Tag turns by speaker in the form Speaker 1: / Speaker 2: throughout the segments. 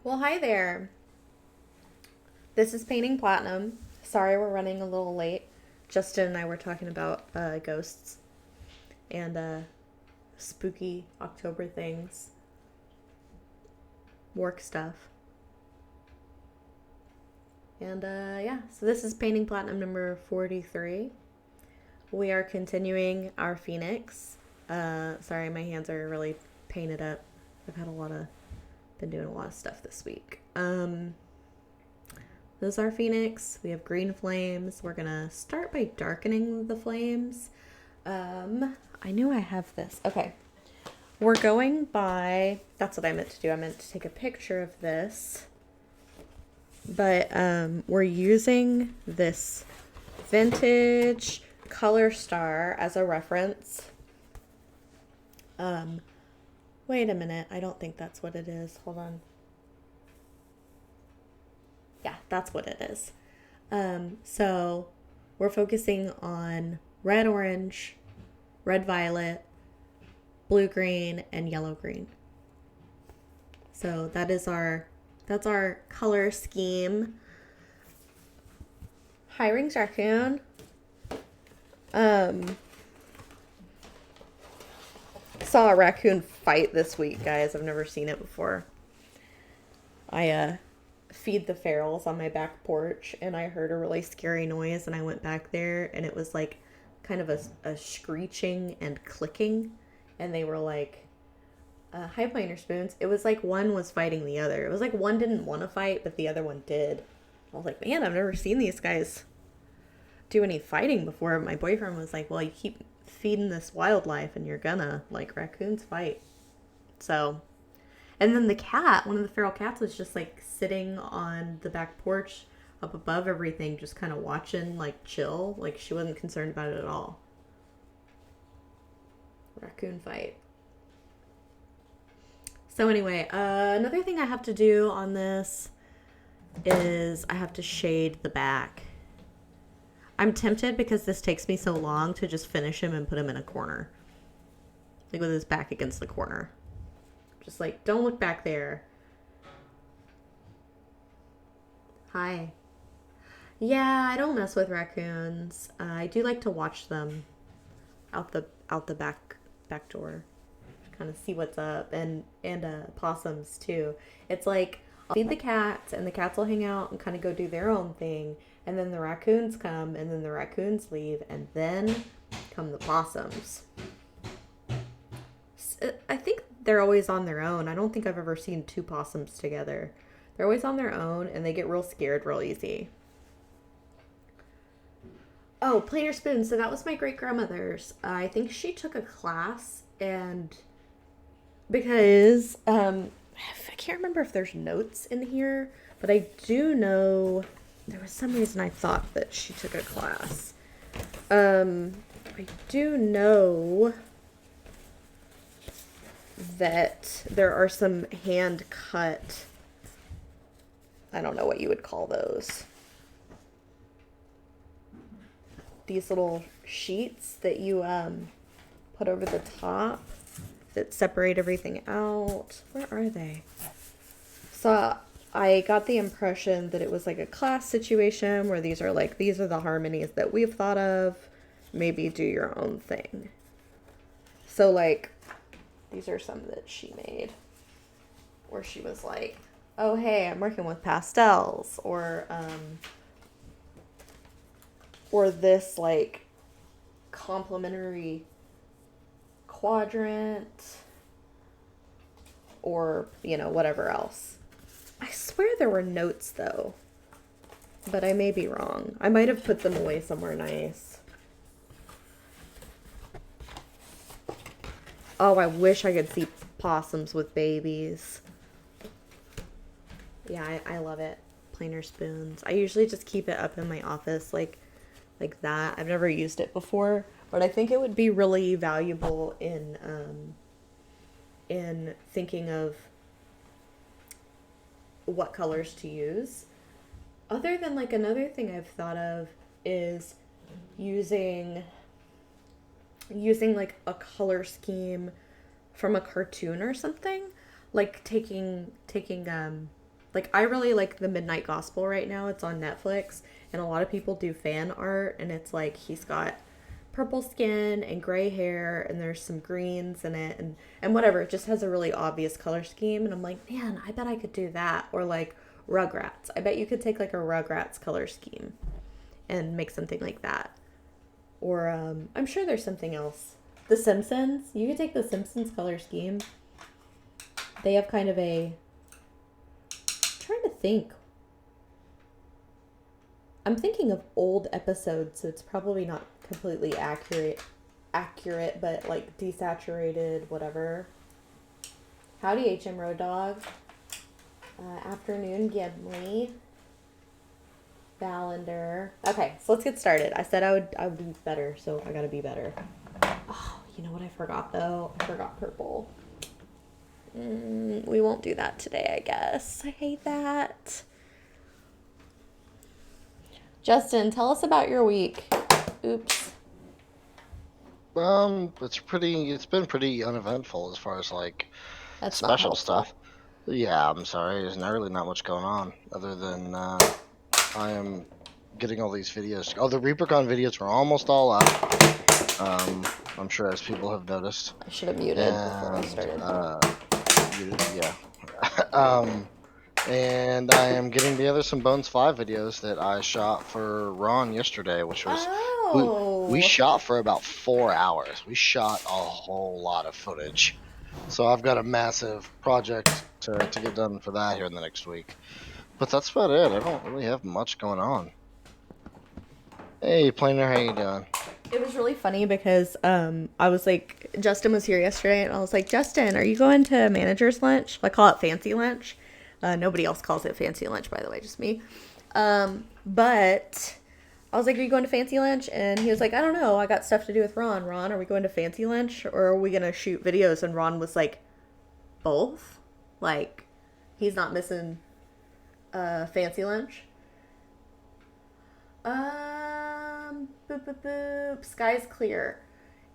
Speaker 1: Well, hi there. This is Painting Platinum. Sorry we're running a little late. Justin and I were talking about ghosts and spooky October things, work stuff. And yeah, so this is Painting Platinum number 43. We are continuing our Phoenix. Sorry, my hands are really painted up. I've had been doing a lot of stuff this week. This is our Phoenix. We have green flames. We're gonna start by darkening the flames. I knew I have this. Okay. We're going by, that's what I meant to do. I meant to take a picture of this. But we're using this vintage Color Star as a reference. Wait a minute. I don't think that's what it is. Hold on. Yeah, that's what it is. So we're focusing on red orange, red violet, blue green, and yellow green. So that's our color scheme. Hi, Rings Raccoon. Saw a raccoon fight this week, guys. I've never seen it before. I feed the ferals on my back porch, and I heard a really scary noise, and I went back there, and it was like kind of a screeching and clicking, and they were like high planer spoons. It was like one was fighting the other. It was like one didn't want to fight, but the other one did. I was like, man, I've never seen these guys do any fighting before. My boyfriend was like, well, you keep feeding this wildlife and you're gonna, like, raccoons fight. So, and then the cat, one of the feral cats, was just like sitting on the back porch up above everything, just kind of watching, like, chill. Like, she wasn't concerned about it at all. Raccoon fight. So anyway, another thing I have to do on this is I have to shade the back. I'm tempted because this takes me so long to just finish him and put him in a corner. Like with his back against the corner. Just like, don't look back there. Hi. Yeah, I don't mess with raccoons. I do like to watch them out the back door. Kind of see what's up, and possums too. It's like I'll feed the cats, and the cats will hang out and kind of go do their own thing, and then the raccoons come, and then the raccoons leave, and then come the possums. I think they're always on their own. I don't think I've ever seen two possums together. They're always on their own, and they get real scared real easy. Oh, planer spoons. So that was my great grandmother's. I think she took a class, and because I can't remember if there's notes in here, but I do know there was some reason I thought that she took a class. I do know that there are some hand cut, I don't know what you would call those. These little sheets that you put over the top that separate everything out. Where are they? So I got the impression that it was like a class situation where these are the harmonies that we've thought of. Maybe do your own thing. So like, these are some that she made where she was like, oh, hey, I'm working with pastels, or this like complementary quadrant, or, whatever else. I swear there were notes though, but I may be wrong. I might have put them away somewhere nice. Oh, I wish I could see possums with babies. Yeah, I love it. Planer spoons. I usually just keep it up in my office like that. I've never used it before, but I think it would be really valuable in thinking of what colors to use. Other than, like, another thing I've thought of is using like a color scheme from a cartoon or something, like taking Like, I really like the Midnight Gospel right now. It's on Netflix, and a lot of people do fan art, and it's like he's got purple skin and gray hair, and there's some greens in it, and whatever. It just has a really obvious color scheme, and I'm like, man, I bet I could do that. Or like Rugrats. I bet you could take like a Rugrats color scheme and make something like that. Or I'm sure there's something else. The Simpsons. You could take the Simpsons color scheme. They have kind of a... I'm trying to think. I'm thinking of old episodes, so it's probably not completely accurate, but like desaturated, whatever. Howdy, HM Road Dog. Afternoon, Gimli. Valander. Okay, so let's get started. I said I would be better, so I gotta be better. Oh, you know what I forgot though? I forgot purple. We won't do that today, I guess. I hate that. Justin, tell us about your week. Oops.
Speaker 2: It's been pretty uneventful as far as like
Speaker 1: That's not
Speaker 2: special
Speaker 1: helpful.
Speaker 2: stuff. Yeah, I'm sorry. There's not really not much going on other than I am getting all these videos. Oh, the ReaperCon videos were almost all out. I'm sure as people have noticed.
Speaker 1: I should have muted before I
Speaker 2: And
Speaker 1: started.
Speaker 2: yeah. And I am getting together some Bones 5 videos that I shot for Ron yesterday, which was we
Speaker 1: Oh.
Speaker 2: shot for about 4 hours. We shot a whole lot of footage. So I've got a massive project to get done for that here in the next week. But that's about it. I don't really have much going on. Hey, Planer, how you doing?
Speaker 1: It was really funny because I was like, Justin was here yesterday, and I was like, Justin, are you going to manager's lunch? I call it fancy lunch. Nobody else calls it fancy lunch, by the way, just me. But I was like, are you going to fancy lunch? And he was like, I don't know. I got stuff to do with Ron. Ron, are we going to fancy lunch, or are we going to shoot videos? And Ron was like, both. Like, he's not missing fancy lunch. Boop, boop, boop. Sky's clear.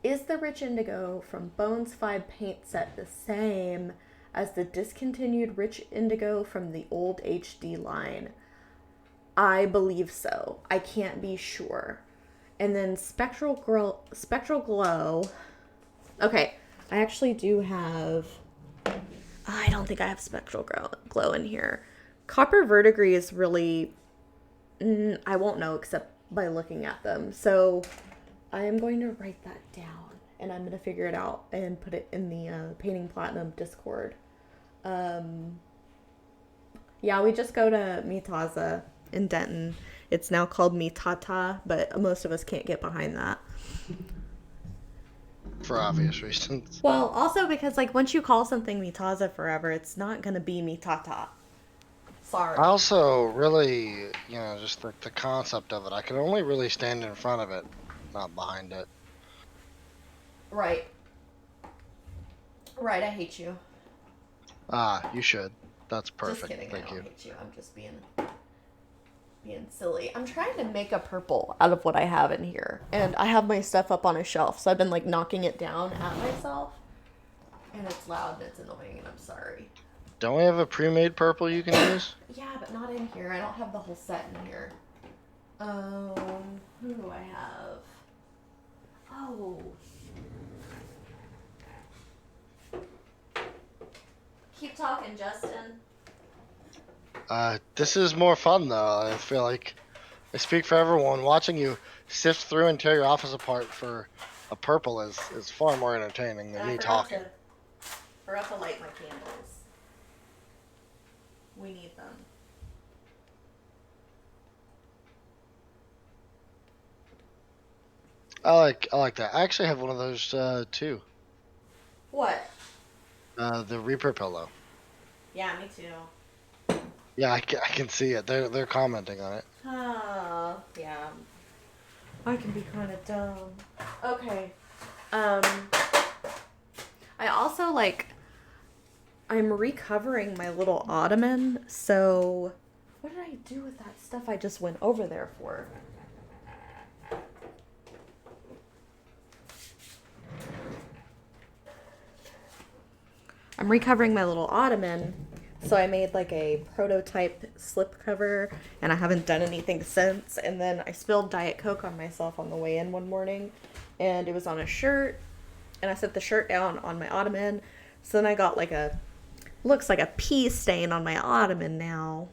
Speaker 1: Is the Rich Indigo from Bones 5 paint set the same as the discontinued Rich Indigo from the old HD line? I believe so. I can't be sure. And then Spectral Glow. Okay, I actually do have... I don't think I have Spectral Glow in here. Copper Verdigris is really... I won't know except by looking at them. So I am going to write that down, and I'm going to figure it out and put it in the Painting Platinum Discord. Yeah, we just go to Mitaza in Denton. It's now called Mitata, but most of us can't get behind that.
Speaker 2: For obvious reasons.
Speaker 1: Well, also because like once you call something Mitaza forever, it's not going to be Mitata. Sorry.
Speaker 2: I also really, just the concept of it. I can only really stand in front of it, not behind it.
Speaker 1: Right. Right, I hate you.
Speaker 2: You should. That's perfect.
Speaker 1: Just kidding,
Speaker 2: Thank
Speaker 1: I don't
Speaker 2: you.
Speaker 1: hate you. I'm just being silly. I'm trying to make a purple out of what I have in here. And I have my stuff up on a shelf, so I've been like knocking it down at myself. And it's loud and it's annoying, and I'm sorry.
Speaker 2: Don't we have a pre-made purple you can use?
Speaker 1: Yeah, but not in here. I don't have the whole set in here. Who do I have? Oh. Keep talking, Justin.
Speaker 2: This is more fun though. I feel like I speak for everyone. Watching you sift through and tear your office apart for a purple is far more entertaining than me talking.
Speaker 1: Forgot to light my candles. We need them.
Speaker 2: I like that. I actually have one of those too.
Speaker 1: What?
Speaker 2: The Reaper pillow.
Speaker 1: Yeah, me too.
Speaker 2: Yeah, I can see it. They're commenting on it.
Speaker 1: Oh, yeah. I can be kind of dumb. Okay. I also I'm recovering my little ottoman, so what did I do with that stuff I just went over there for? I'm recovering my little ottoman, So I made like a prototype slip cover, and I haven't done anything since. And then I spilled Diet Coke on myself on the way in one morning, and it was on a shirt, and I set the shirt down on my ottoman. So then I got like looks like a pee stain on my ottoman now.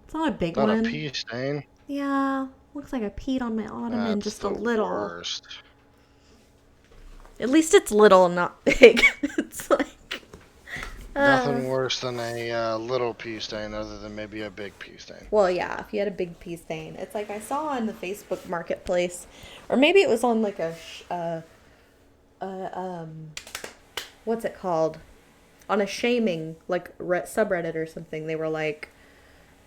Speaker 1: It's not a big
Speaker 2: Not a
Speaker 1: one.
Speaker 2: pea stain.
Speaker 1: Yeah, looks like I peed on my ottoman
Speaker 2: That's
Speaker 1: just a
Speaker 2: the
Speaker 1: little.
Speaker 2: worst.
Speaker 1: At least it's little, not big. It's like
Speaker 2: Nothing worse than a little pea stain other than maybe a big pea stain.
Speaker 1: well, yeah, if you had a big pea stain. It's like I saw on the Facebook Marketplace, or maybe it was on like what's it called? On a shaming, like, subreddit or something. They were like,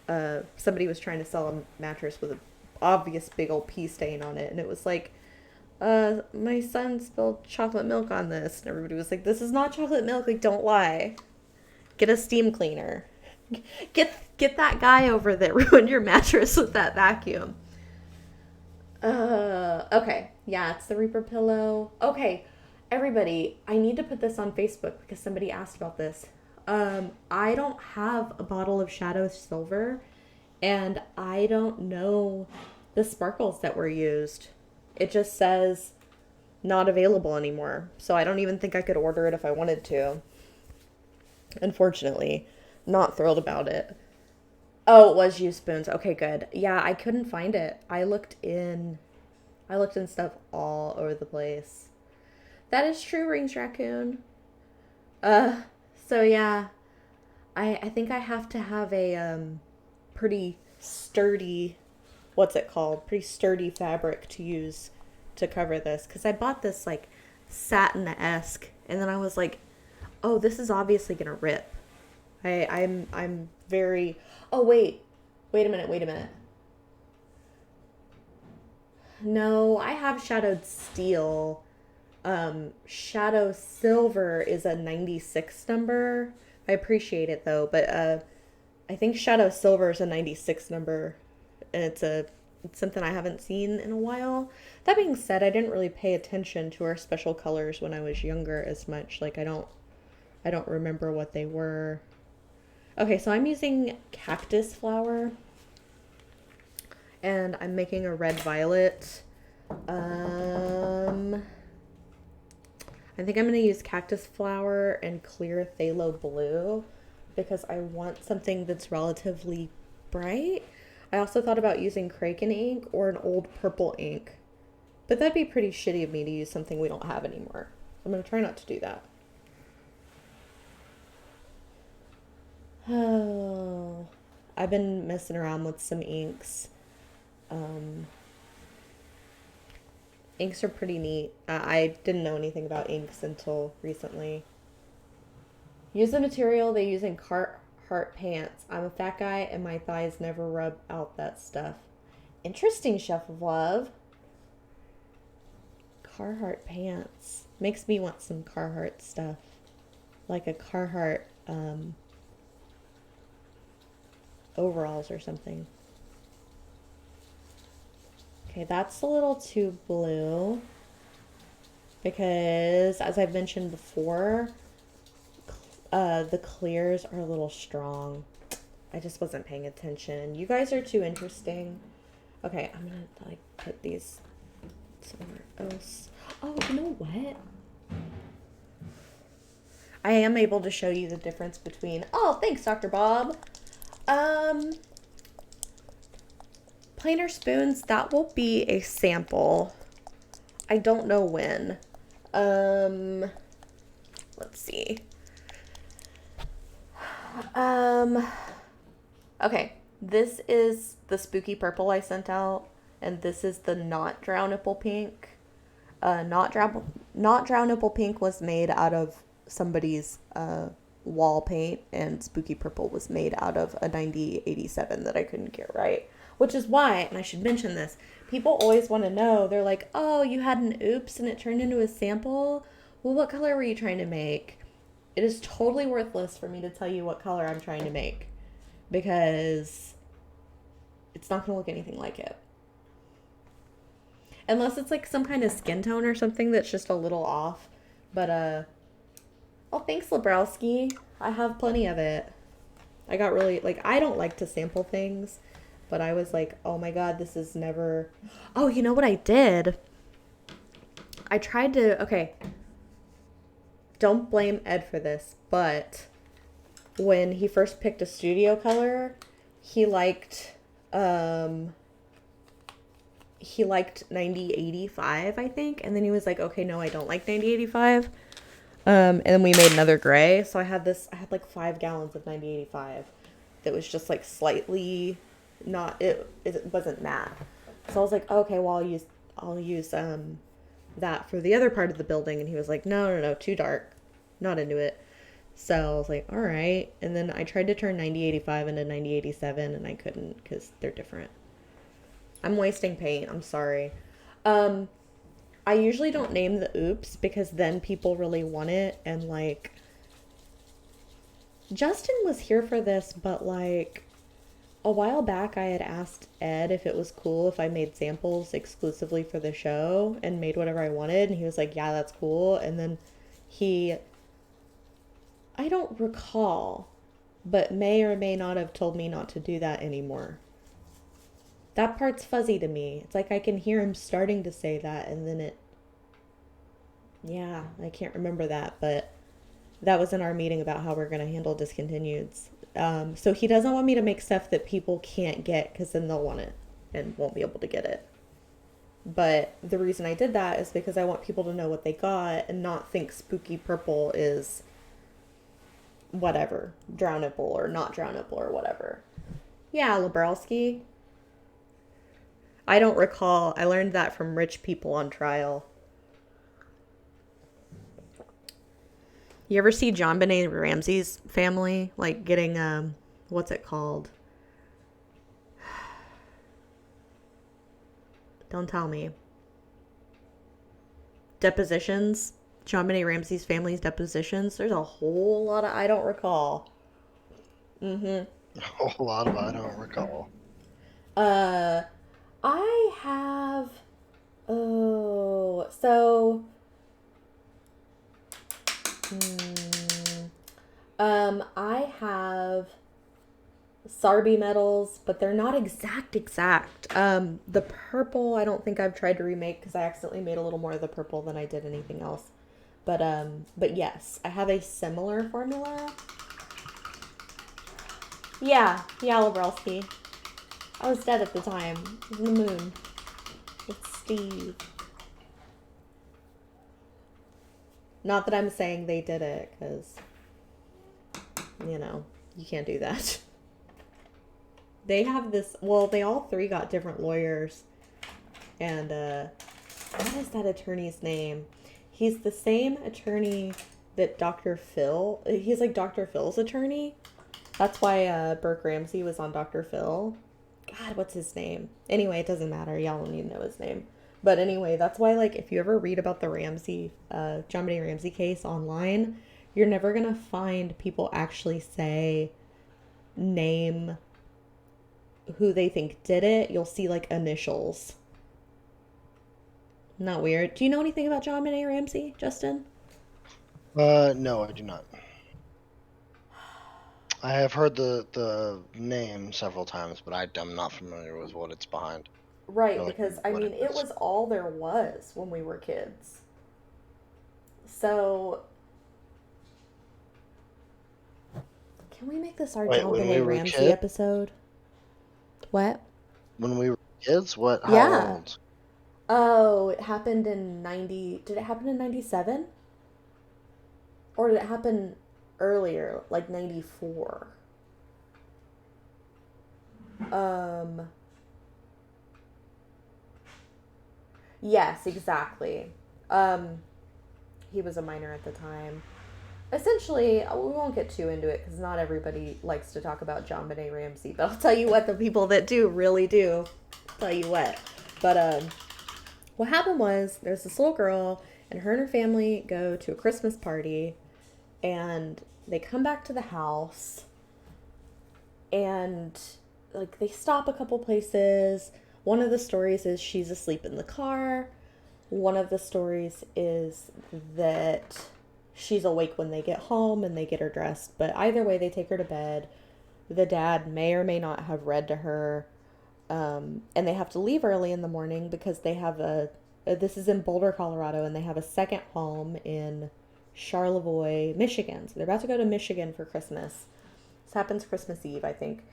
Speaker 1: somebody was trying to sell a mattress with an obvious big old pea stain on it. And it was like, my son spilled chocolate milk on this. And everybody was like, this is not chocolate milk. Like, don't lie. Get a steam cleaner. Get that guy over that ruined your mattress with that vacuum. Okay. Yeah, it's the Reaper pillow. Okay, everybody, I need to put this on Facebook because somebody asked about this. I don't have a bottle of Shadow Silver, and I don't know the sparkles that were used. It just says not available anymore. So I don't even think I could order it if I wanted to. Unfortunately, not thrilled about it. Oh, it was used spoons. Okay, good. Yeah, I couldn't find it. I looked in stuff all over the place. That is true, Rings Raccoon. So yeah, I think I have to have a pretty sturdy, what's it called? Pretty sturdy fabric to use to cover this, because I bought this like satin-esque, and then I was like, oh, this is obviously gonna rip. I'm very. Oh wait a minute. No, I have shadowed steel. Shadow Silver is a 96 number. I appreciate it though, but I think Shadow Silver is a 96 number, and it's something I haven't seen in a while. That being said, I didn't really pay attention to our special colors when I was younger as much. Like I don't remember what they were. Okay, so I'm using cactus flower, and I'm making a red violet. I think I'm going to use cactus flower and clear phthalo blue because I want something that's relatively bright. I also thought about using Kraken ink or an old purple ink, but that'd be pretty shitty of me to use something we don't have anymore. I'm going to try not to do that. Oh, I've been messing around with some inks. Inks are pretty neat. I didn't know anything about inks until recently. Use the material they use in Carhartt pants. I'm a fat guy and my thighs never rub out that stuff. Interesting, Chef of Love. Carhartt pants. Makes me want some Carhartt stuff. Like a Carhartt overalls or something. Okay, that's a little too blue because, as I've mentioned before, the clears are a little strong. I just wasn't paying attention. You guys are too interesting. Okay, I'm gonna like put these somewhere else. Oh, you know what? I am able to show you the difference between. Oh, thanks, Dr. Bob. Plainer spoons, that will be a sample. I don't know when. Let's see. Okay, this is the spooky purple I sent out, and this is the not drow nipple pink. Not drow nipple pink was made out of somebody's wall paint, and spooky purple was made out of a 9087 that I couldn't get right. Which is why, and I should mention this, people always want to know, they're like, oh, you had an oops and it turned into a sample? Well, what color were you trying to make? It is totally worthless for me to tell you what color I'm trying to make, because it's not going to look anything like it. Unless it's like some kind of skin tone or something that's just a little off. But, oh, thanks, Lebrowski. I have plenty of it. I got really, like, I don't like to sample things, but I was like, oh my God, this is never. Oh, you know what I did? I tried to, okay, don't blame Ed for this, but when he first picked a studio color, he liked, he liked 9085, I think. And then he was like, okay, no, I don't like 9085. And then we made another gray. So I had like 5 gallons of 9085 that was just like slightly not, it wasn't matte. So I was like, okay, well, I'll use that for the other part of the building. And he was like, no, too dark. Not into it. So I was like, all right. And then I tried to turn 9085 into 9087 and I couldn't because they're different. I'm wasting paint. I'm sorry. Um, I usually don't name the oops because then people really want it. And like, Justin was here for this, but like a while back, I had asked Ed if it was cool if I made samples exclusively for the show and made whatever I wanted. And he was like, yeah, that's cool. And then he, I don't recall, but may or may not have told me not to do that anymore. That part's fuzzy to me. It's like I can hear him starting to say that, and then yeah, I can't remember that, but that was in our meeting about how we're going to handle discontinueds. So he doesn't want me to make stuff that people can't get because then they'll want it and won't be able to get it. But the reason I did that is because I want people to know what they got and not think spooky purple is whatever, drownable or not drownable or whatever. Yeah, Labrowski. I don't recall. I learned that from rich people on trial. You ever see John Benet Ramsey's family like getting what's it called? Don't tell me. Depositions. John Benet Ramsey's family's depositions. There's a whole lot of I don't recall. Mm-hmm.
Speaker 2: A whole lot of I don't recall.
Speaker 1: Uh, I have. Oh, so. I have Sarby metals, but they're not exact. The purple, I don't think I've tried to remake because I accidentally made a little more of the purple than I did anything else. But yes, I have a similar formula. Yeah, Labrowski. I was dead at the time. It was in the moon. It's Steve. Not that I'm saying they did it, because, you can't do that. They have this, well, they all three got different lawyers. And, what is that attorney's name? He's the same attorney that Dr. Phil, he's like Dr. Phil's attorney. That's why Burke Ramsey was on Dr. Phil. God, what's his name? Anyway, it doesn't matter. Y'all don't need to know his name. But anyway, that's why, like, if you ever read about the John Benet Ramsey case online, you're never going to find people actually name who they think did it. You'll see, like, initials. Not weird. Do you know anything about John Benet Ramsey, Justin?
Speaker 2: No, I do not. I have heard the name several times, but I'm not familiar with what it's behind.
Speaker 1: Right,
Speaker 2: Like
Speaker 1: because,
Speaker 2: what
Speaker 1: it
Speaker 2: is.
Speaker 1: was all there was when we were kids. So, can we make this our
Speaker 2: Wait,
Speaker 1: John
Speaker 2: when we
Speaker 1: Benet
Speaker 2: were
Speaker 1: Ramsey
Speaker 2: kids?
Speaker 1: episode? What?
Speaker 2: When we were kids? What? How
Speaker 1: Yeah.
Speaker 2: old?
Speaker 1: Oh, it happened in 90. Did it happen in 97? Or did it happen earlier, like 94? Um, yes, exactly. Um, he was a minor at the time. Essentially, we won't get too into it because not everybody likes to talk about John Benet Ramsey. But I'll tell you what, the people that do really do. I'll tell you what. But what happened was there's this little girl, and her family go to a Christmas party, and they come back to the house, and like they stop a couple places. One of the stories is she's asleep in the car. One of the stories is that she's awake when they get home and they get her dressed. But either way, they take her to bed. The dad may or may not have read to her. And they have to leave early in the morning because they have this is in Boulder, Colorado, and they have a second home in Charlevoix, Michigan. So they're about to go to Michigan for Christmas. This happens Christmas Eve, I think.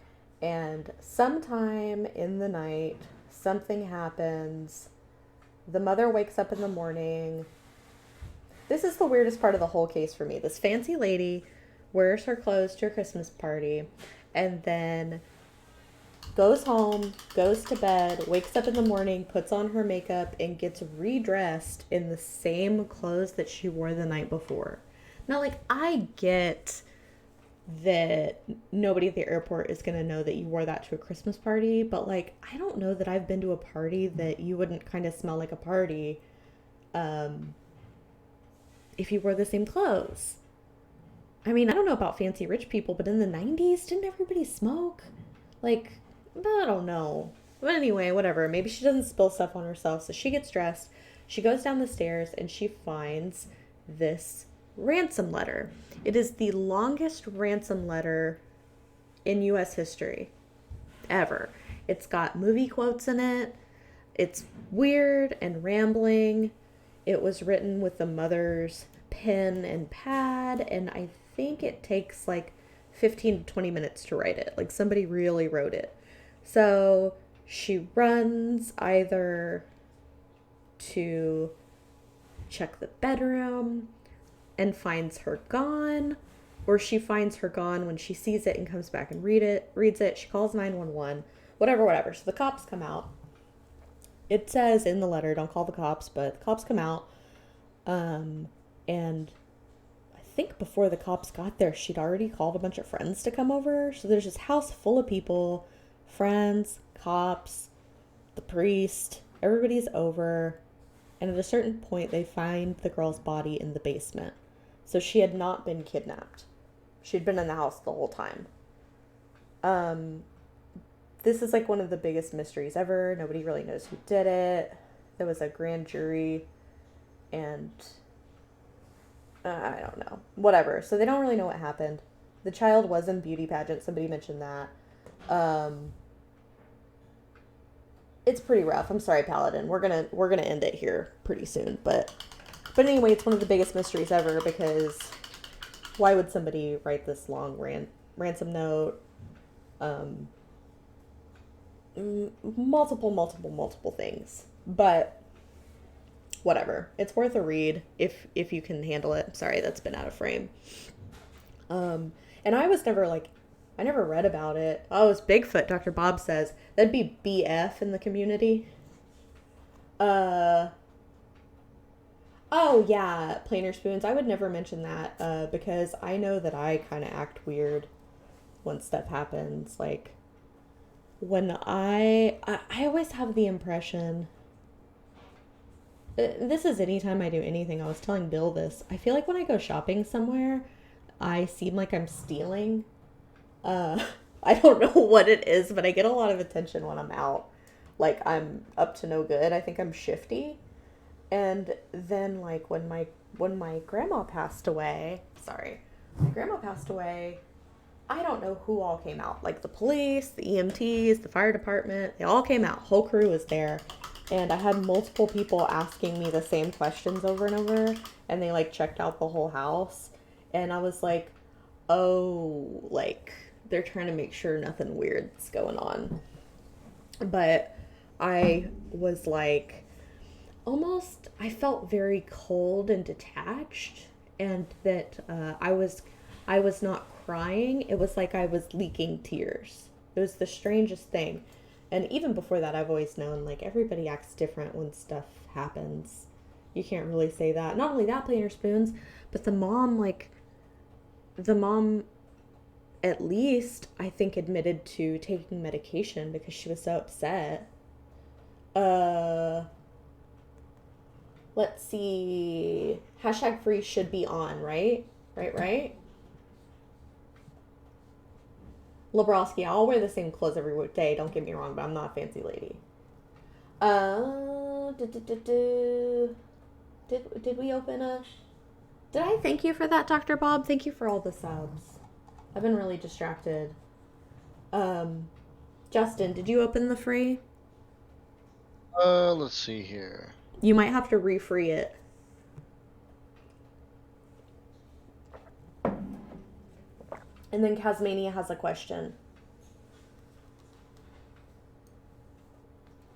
Speaker 1: And sometime in the night, something happens. The mother wakes up in the morning. This is the weirdest part of the whole case for me. This fancy lady wears her clothes to her Christmas party and then goes home, goes to bed, wakes up in the morning, puts on her makeup, and gets redressed in the same clothes that she wore the night before. Now, like, I get that nobody at the airport is going to know that you wore that to a Christmas party, but, like, I don't know that I've been to a party that you wouldn't kind of smell like a party if you wore the same clothes. I mean, I don't know about fancy rich people, but in the 90s, didn't everybody smoke? Like, I don't know. But anyway, whatever. Maybe she doesn't spill stuff on herself. So she gets dressed. She goes down the stairs and she finds this ransom letter. It is the longest ransom letter in U.S. history ever. It's got movie quotes in it. It's weird and rambling. It was written with the mother's pen and pad, and I think it takes like 15 to 20 minutes to write it. Like, somebody really wrote it. So she runs either to check the bedroom and finds her gone, or she finds her gone when she sees it and comes back and reads it. She calls 911, whatever. So the cops come out. It says in the letter, don't call the cops, but the cops come out. And I think before the cops got there, she'd already called a bunch of friends to come over. So there's this house full of people, friends, cops, the priest, everybody's over. And at a certain point, they find the girl's body in the basement. So she had not been kidnapped. She'd been in the house the whole time. This is like one of the biggest mysteries ever. Nobody really knows who did it. There was a grand jury and I don't know. Whatever. So they don't really know what happened. The child was in beauty pageant. Somebody mentioned that. It's pretty rough. I'm sorry, Paladin. We're gonna end it here pretty soon. But anyway, it's one of the biggest mysteries ever because why would somebody write this long ransom note? Multiple things. But whatever. It's worth a read if you can handle it. Sorry, that's been out of frame. And I was never like, I never read about it. Oh, it's Bigfoot, Dr. Bob says. That'd be BF in the community. Oh yeah, planer spoons. I would never mention that because I know that I kind of act weird when stuff happens. Like, when I always have the impression, this is anytime I do anything. I was telling Bill this. I feel like when I go shopping somewhere, I seem like I'm stealing. I don't know what it is, but I get a lot of attention when I'm out. Like, I'm up to no good. I think I'm shifty. And then, like, when my grandma passed away, I don't know who all came out. Like, the police, the EMTs, the fire department, they all came out. Whole crew was there. And I had multiple people asking me the same questions over and over. And they, like, checked out the whole house. And I was like, oh, like, they're trying to make sure nothing weird's going on. But I was like, almost, I felt very cold and detached. And that I was not crying. It was like I was leaking tears. It was the strangest thing. And even before that, I've always known, like, everybody acts different when stuff happens. You can't really say that. Not only that, plainer spoons, but the mom, at least, I think, admitted to taking medication because she was so upset. Let's see. Hashtag free should be on, right? Right? Lebrowski, I'll wear the same clothes every day, don't get me wrong, but I'm not a fancy lady. Did we open a... Did I thank you for that, Dr. Bob? Thank you for all the subs. I've been really distracted. Um, Justin, did you open the free?
Speaker 2: Let's see here.
Speaker 1: You might have to refree it. And then Casmania has a question.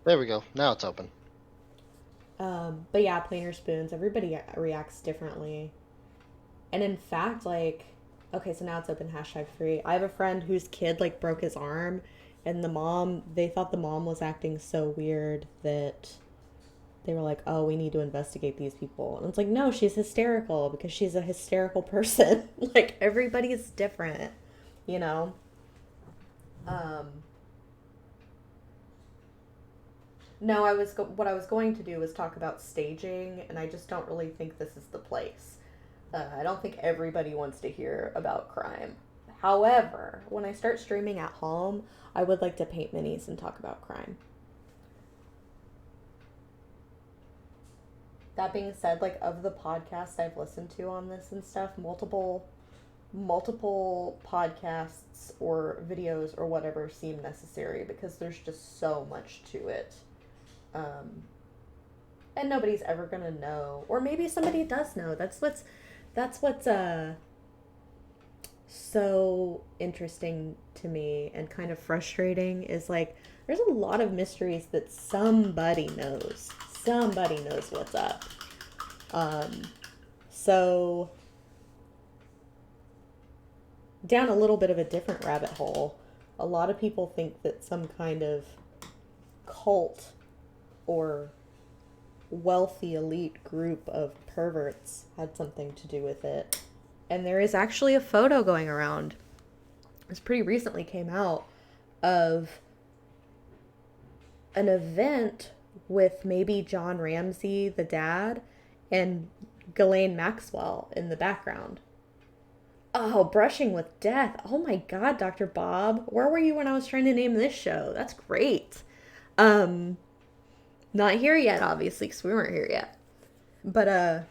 Speaker 2: There we go. Now it's open.
Speaker 1: But yeah, planer spoons. Everybody reacts differently. And in fact, like, okay, so now it's open hashtag free. I have a friend whose kid like broke his arm, and they thought the mom was acting so weird that they were like, oh, we need to investigate these people. And it's like, no, she's hysterical because she's a hysterical person. Like, everybody's different, you know? Um, no, what I was going to do was talk about staging, and I just don't really think this is the place. I don't think everybody wants to hear about crime. However, when I start streaming at home, I would like to paint minis and talk about crime. That being said, like of the podcasts I've listened to on this and stuff, multiple podcasts or videos or whatever seem necessary because there's just so much to it. Um, and nobody's ever gonna know, or maybe somebody does know. That's what's so interesting to me and kind of frustrating is like there's a lot of mysteries that somebody knows. Somebody knows what's up. Um, so down a little bit of a different rabbit hole. A lot of people think that some kind of cult or wealthy elite group of perverts had something to do with it. And there is actually a photo going around. This pretty recently came out of an event with maybe John Ramsey, the dad, and Ghislaine Maxwell in the background. Oh, Brushing with Death. Oh my God, Dr. Bob. Where were you when I was trying to name this show? That's great. Um, Not here yet, obviously, because we weren't here yet. But,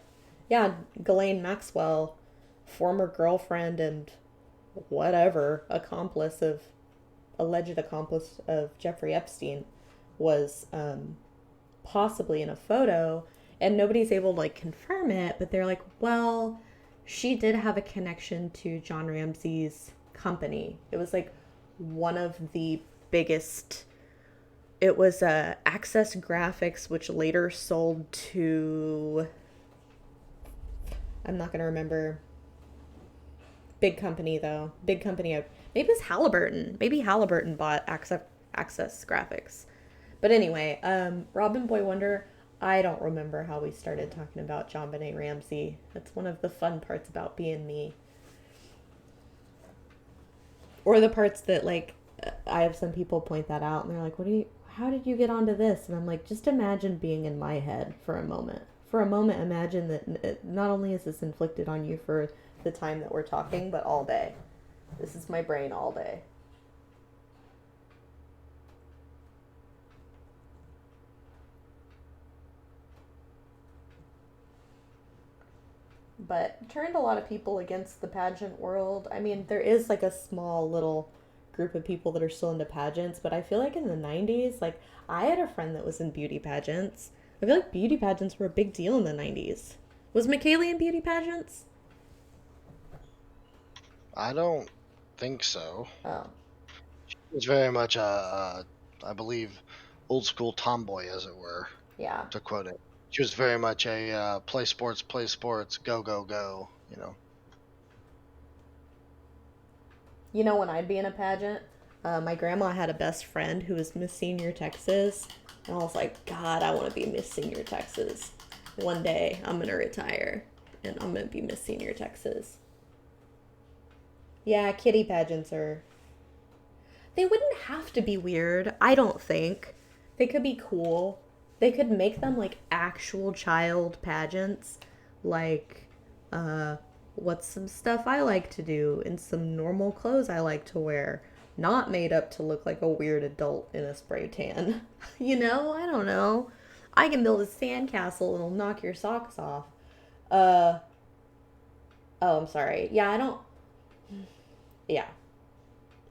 Speaker 1: yeah, Ghislaine Maxwell, former girlfriend and whatever, alleged accomplice of Jeffrey Epstein, was, possibly in a photo, and nobody's able to, like, confirm it, but they're like, well, she did have a connection to John Ramsey's company. It was, like, one of the biggest. It was Access Graphics, which later sold to. I'm not going to remember. Big company, though. Big company. Maybe it was Halliburton. Maybe Halliburton bought Access Graphics. But anyway, Robin Boy Wonder, I don't remember how we started talking about John Benet Ramsey. That's one of the fun parts about being me. Or the parts that, like, I have some people point that out and they're like, how did you get onto this? And I'm like, just imagine being in my head for a moment. For a moment, imagine that not only is this inflicted on you for the time that we're talking, but all day. This is my brain all day. But turned a lot of people against the pageant world. I mean, there is like a small little group of people that are still into pageants, but I feel like in the 90s, like I had a friend that was in beauty pageants. I feel like beauty pageants were a big deal in the 90s. Was McKaylee in beauty pageants?
Speaker 2: I don't think so.
Speaker 1: Oh,
Speaker 2: It's very much I believe, old school tomboy, as it were,
Speaker 1: yeah.
Speaker 2: to quote it. She was very much a play sports, go, go, go.
Speaker 1: You know when I'd be in a pageant? My grandma had a best friend who was Miss Senior Texas. And I was like, God, I want to be Miss Senior Texas. One day I'm going to retire and I'm going to be Miss Senior Texas. Yeah, kitty pageants are. They wouldn't have to be weird, I don't think. They could be cool. They could make them like actual child pageants. Like, uh, what's some stuff I like to do and some normal clothes I like to wear. Not made up to look like a weird adult in a spray tan. You know? I don't know. I can build a sandcastle and it'll knock your socks off. Uh, oh, I'm sorry. Yeah, I don't. Yeah.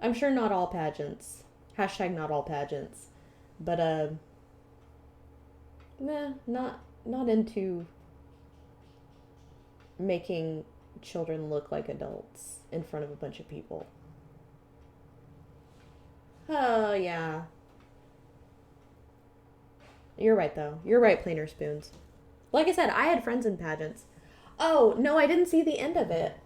Speaker 1: I'm sure not all pageants. Hashtag not all pageants. But, not into making children look like adults in front of a bunch of people. Oh, yeah. You're right, though. You're right, plainer spoons. Like I said, I had friends in pageants. Oh, no, I didn't see the end of it.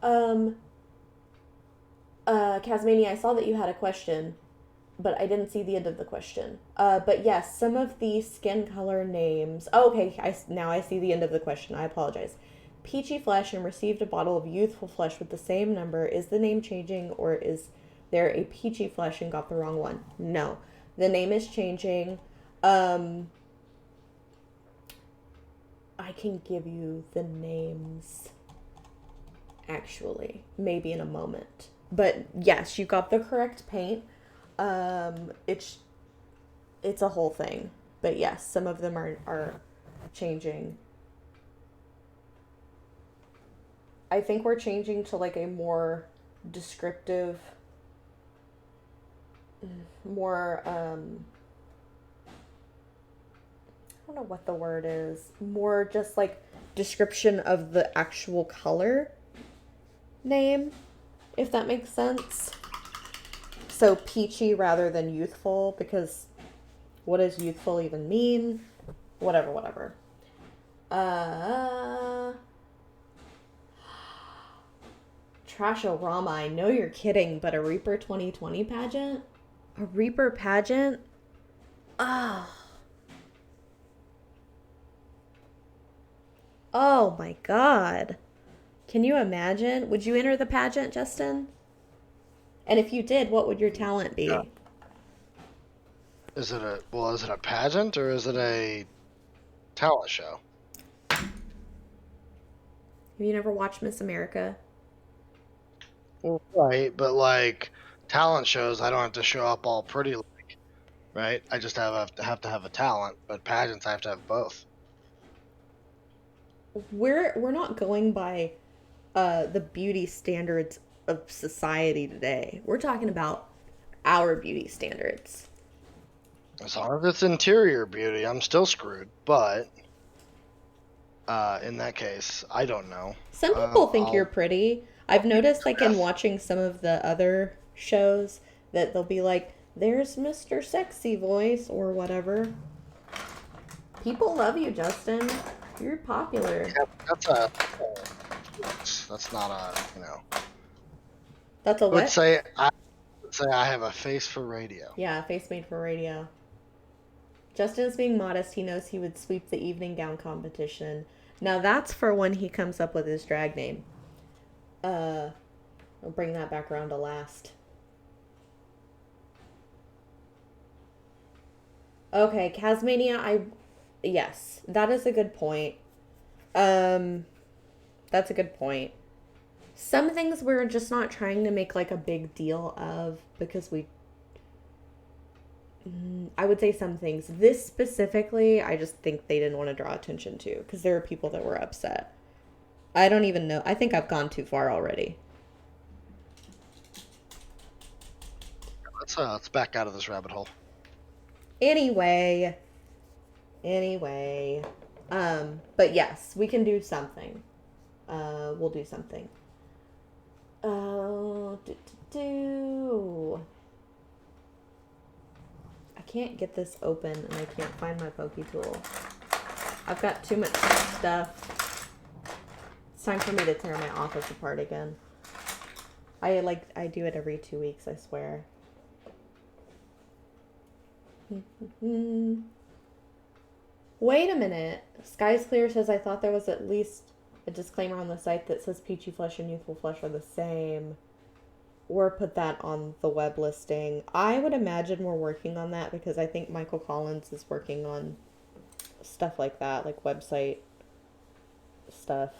Speaker 1: Casmania, I saw that you had a question, but I didn't see the end of the question. But yes, some of the skin color names. Oh, okay, now I see the end of the question. I apologize. Peachy Flesh and received a bottle of youthful flesh with the same number. Is the name changing, or is there a Peachy Flesh and got the wrong one? No, the name is changing. I can give you the names actually, maybe in a moment. But yes, you got the correct paint. It's a whole thing. But yes, some of them are changing. I think we're changing to like a more descriptive, more I don't know what the word is. More just like description of the actual color name, if that makes sense. So peachy rather than youthful, because what does youthful even mean? Whatever. Trashorama, I know you're kidding, but a Reaper 2020 pageant? A Reaper pageant? Ah. Oh my god. Can you imagine? Would you enter the pageant, Justin? And if you did, what would your talent be?
Speaker 2: Yeah. Is it a pageant or is it a talent show?
Speaker 1: Have you never watched Miss America?
Speaker 2: Well, right, but like talent shows, I don't have to show up all pretty, like, right? I just have to have a talent, but pageants, I have to have both.
Speaker 1: We're not going by the beauty standards of society today. We're talking about our beauty standards.
Speaker 2: As long as it's interior beauty, I'm still screwed. But in that case, I don't know.
Speaker 1: Some people think you're pretty. I've noticed, like, in watching some of the other shows, that they'll be like, there's Mr. Sexy Voice, or whatever. People love you, Justin. You're popular.
Speaker 2: Yeah, that's not a, you know.
Speaker 1: That's a
Speaker 2: I
Speaker 1: what?
Speaker 2: would say I have a face for radio.
Speaker 1: Yeah, face made for radio. Justin is being modest. He knows he would sweep the evening gown competition. Now that's for when he comes up with his drag name. I'll bring that back around to last. Okay, Casmania, yes, that is a good point. That's a good point. Some things we're just not trying to make like a big deal of because I would say some things. This specifically, I just think they didn't want to draw attention to because there are people that were upset. I don't even know. I think I've gone too far already.
Speaker 2: Let's back out of this rabbit hole.
Speaker 1: Anyway. But yes, we can do something. We'll do something. I can't get this open and I can't find my pokey tool. I've got too much stuff. It's time for me to tear my office apart again. I do it every 2 weeks, I swear. Wait a minute. Skies Clear says I thought there was at least a disclaimer on the site that says Peachy Flesh and Youthful Flesh are the same. Or put that on the web listing. I would imagine we're working on that because I think Michael Collins is working on stuff like that, like website stuff.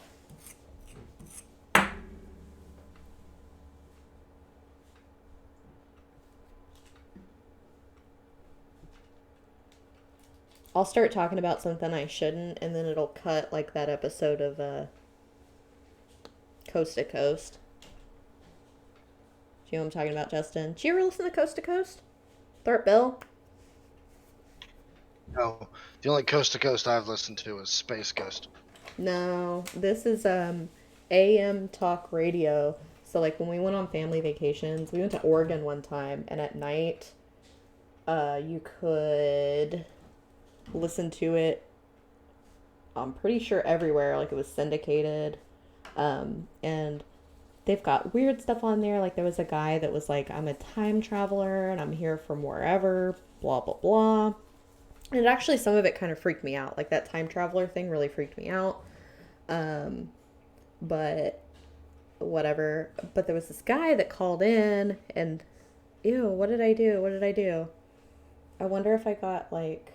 Speaker 1: I'll start talking about something I shouldn't, and then it'll cut like that episode of Coast to Coast. Do you know what I'm talking about, Justin. Did you ever listen to Coast to Coast? Art Bell?
Speaker 2: No, the only Coast to Coast I've listened to is Space Ghost.
Speaker 1: No, this is AM talk radio. So like when we went on family vacations, we went to Oregon one time, and at night, you could listen to it. I'm pretty sure everywhere, like it was syndicated, and they've got weird stuff on there. Like there was a guy that was like, "I'm a time traveler and I'm here from wherever," blah blah blah. And actually, some of it kind of freaked me out. Like that time traveler thing really freaked me out. Um, but whatever. But there was this guy that called in, and ew, what did I do? What did I do? I wonder if I got like.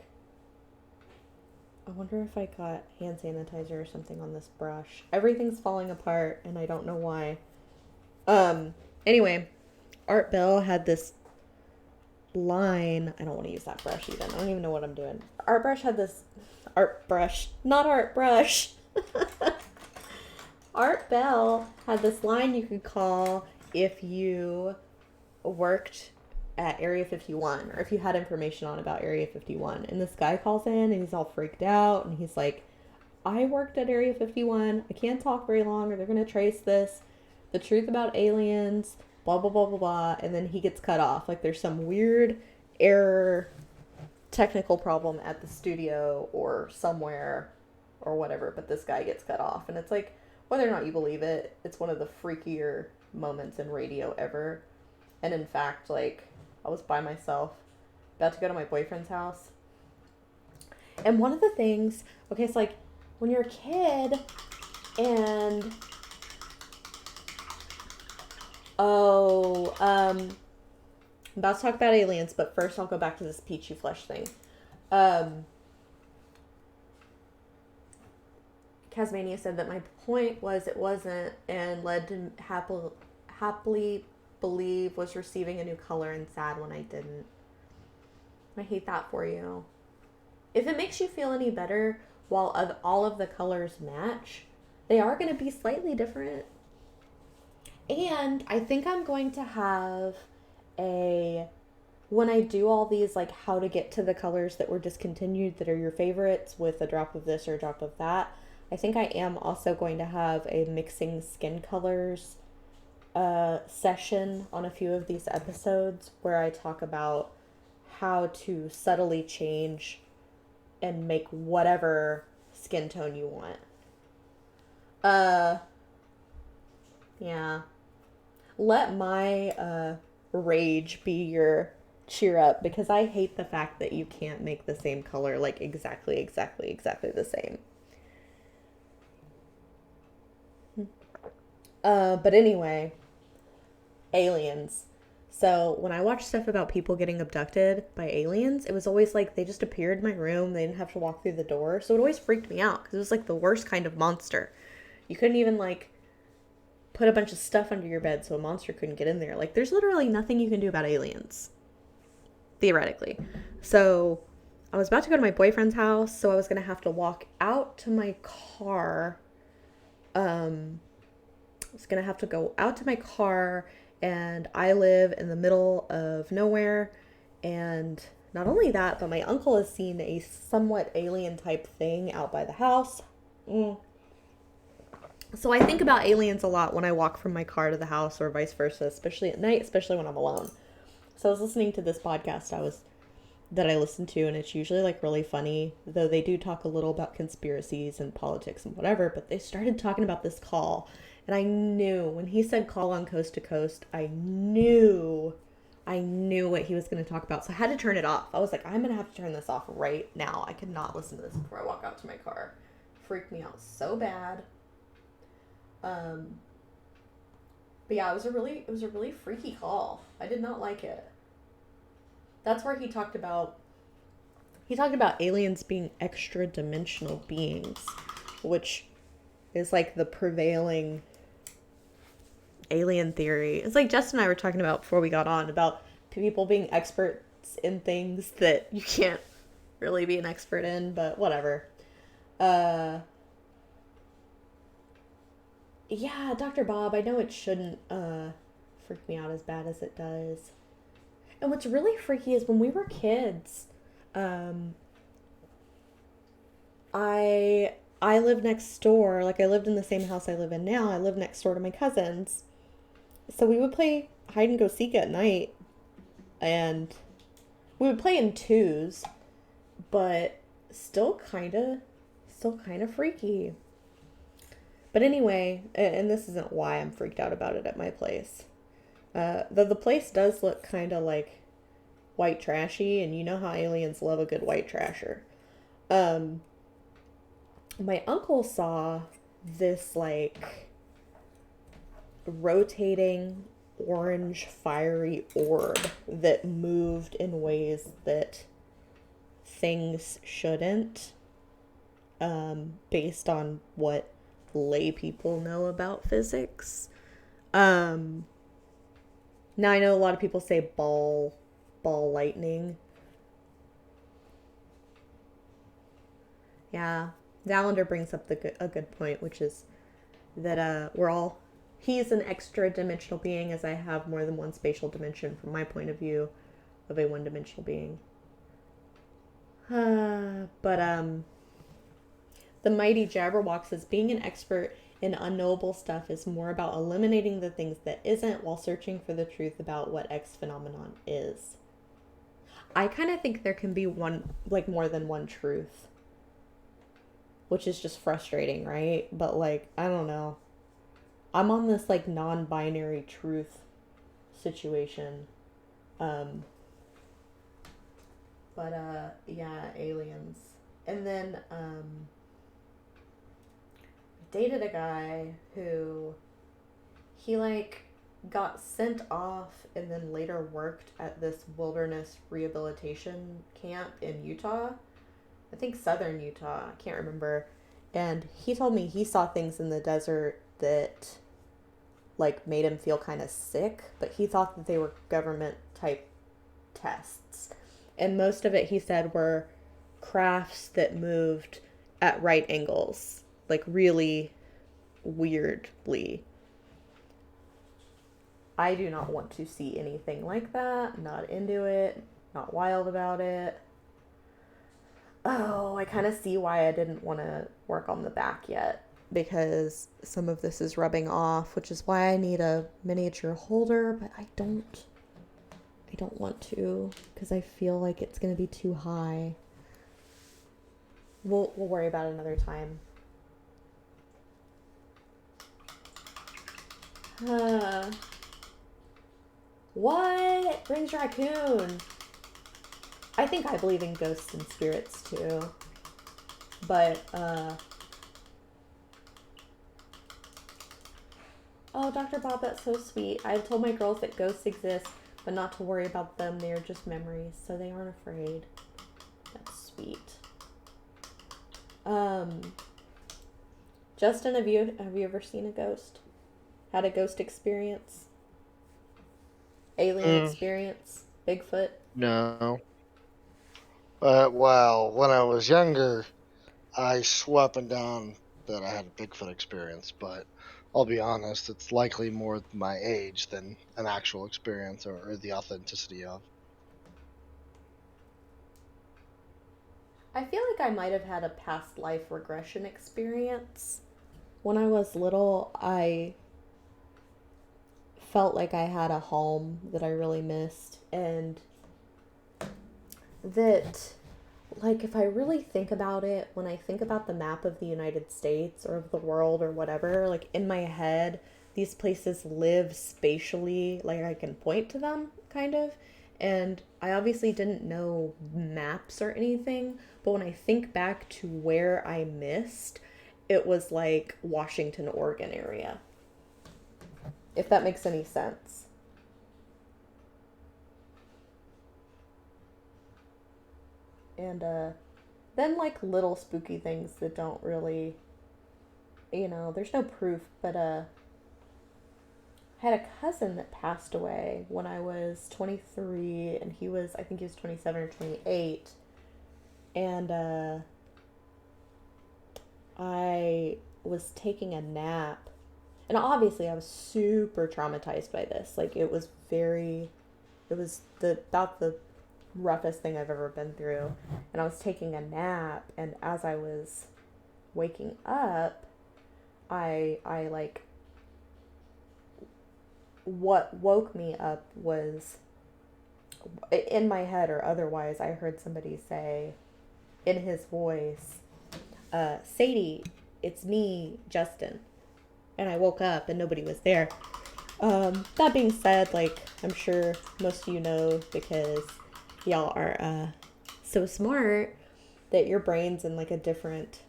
Speaker 1: I wonder if I got hand sanitizer or something on this brush. Everything's falling apart, and I don't know why. Anyway, Art Bell had this line. I don't want to use that brush even. I don't even know what I'm doing. Art Brush had this. Art Brush. Not Art Brush. Art Bell had this line you could call if you worked at Area 51 or if you had information on about Area 51. And this guy calls in and he's all freaked out and he's like, I worked at Area 51. I can't talk very long or they're going to trace this. The truth about aliens, blah, blah, blah, blah, blah. And then he gets cut off. Like there's some weird error, technical problem at the studio or somewhere or whatever. But this guy gets cut off. And it's like, whether or not you believe it, it's one of the freakier moments in radio ever. And in fact, like, I was by myself, about to go to my boyfriend's house. And one of the things, okay, it's like when you're a kid and, I'm about to talk about aliens, but first I'll go back to this peachy flesh thing. Casmania said that my point was it wasn't and led to happily believe was receiving a new color and sad when I didn't. I hate that for you. If it makes you feel any better, while all of the colors match, they are going to be slightly different. And I think I'm going to have when I do all these, like how to get to the colors that were discontinued that are your favorites with a drop of this or a drop of that, I think I am also going to have a mixing skin colors session on a few of these episodes where I talk about how to subtly change and make whatever skin tone you want. Yeah. Let my rage be your cheer up because I hate the fact that you can't make the same color like exactly the same. But anyway, aliens. So when I watched stuff about people getting abducted by aliens, it was always like they just appeared in my room. They didn't have to walk through the door. So it always freaked me out because it was like the worst kind of monster. You couldn't even like put a bunch of stuff under your bed so a monster couldn't get in there. Like there's literally nothing you can do about aliens. Theoretically. So I was about to go to my boyfriend's house, so I was going to have to walk out to my car. I was going to have to go out to my car, and I live in the middle of nowhere. And not only that, but my uncle has seen a somewhat alien type thing out by the house. So I think about aliens a lot when I walk from my car to the house or vice versa, especially at night, especially when I'm alone. So I was listening to this podcast that I listen to, and it's usually like really funny, though they do talk a little about conspiracies and politics and whatever, but they started talking about this call. And I knew when he said call on Coast to Coast, I knew what he was going to talk about. So I had to turn it off. I was like, I'm going to have to turn this off right now. I could not listen to this before I walk out to my car. Freaked me out so bad. But yeah, it was a really freaky call. I did not like it. That's where he talked about aliens being extra dimensional beings, which is like the prevailing alien theory. It's like Justin and I were talking about before we got on about people being experts in things that you can't really be an expert in, but whatever. Yeah, Dr. Bob, I know it shouldn't freak me out as bad as it does. And what's really freaky is when we were kids, um, I lived next door. Like I lived in the same house I live in now. I lived next door to my cousins, so we would play hide and go seek at night, and we would play in twos, but still kind of freaky. But anyway, and this isn't why I'm freaked out about it at my place. Though the place does look kind of like white trashy, and you know how aliens love a good white trasher. Um, my uncle saw this like rotating orange fiery orb that moved in ways that things shouldn't, based on what lay people know about physics. Um, Now I know a lot of people say ball lightning. Yeah, Valander brings up a good point, which is that we're all he's an extra dimensional being, as I have more than one spatial dimension from my point of view of a one dimensional being. But the mighty Jabberwock says being an expert in unknowable stuff is more about eliminating the things that isn't while searching for the truth about what X phenomenon is. I kind of think there can be one, like more than one truth, which is just frustrating, right? But like, I don't know. I'm on this like non-binary truth situation. Um, but yeah, aliens. And then dated a guy who he like got sent off and then later worked at this wilderness rehabilitation camp in Utah. I think southern Utah. I can't remember. And he told me he saw things in the desert that like made him feel kind of sick, but he thought that they were government type tests. And most of it, he said, were crafts that moved at right angles, like really weirdly. I do not want to see anything like that. Not into it. Not wild about it. Oh, I kind of see why I didn't want to work on the back yet, because some of this is rubbing off, which is why I need a miniature holder, but I don't want to because I feel like it's going to be too high. We'll worry about it another time. What brings raccoon? I think I believe in ghosts and spirits too. But oh, Dr. Bob, that's so sweet. I've told my girls that ghosts exist, but not to worry about them. They are just memories, so they aren't afraid. That's sweet. Justin, have you ever seen a ghost? Had a ghost experience? Alien experience? Bigfoot?
Speaker 2: No. Well, when I was younger, I swore up and down that I had a Bigfoot experience, but I'll be honest, it's likely more my age than an actual experience or the authenticity of.
Speaker 1: I feel like I might have had a past life regression experience. When I was little, I felt like I had a home that I really missed, and that, like, if I really think about it, when I think about the map of the United States or of the world or whatever, like, in my head, these places live spatially, like, I can point to them, kind of. And I obviously didn't know maps or anything, but when I think back to where I missed, it was like Washington, Oregon area. If that makes any sense. And then like little spooky things that don't really, there's no proof, but I had a cousin that passed away when I was 23, and I think he was 27 or 28. And I was taking a nap, And obviously I was super traumatized by this. Like it was about the roughest thing I've ever been through. And I was taking a nap, and as I was waking up, I like, what woke me up was, in my head or otherwise, I heard somebody say in his voice, Sadie, it's me, Justin. And I woke up and nobody was there. That being said, like, I'm sure most of you know, because y'all are so smart, that your brain's in like a different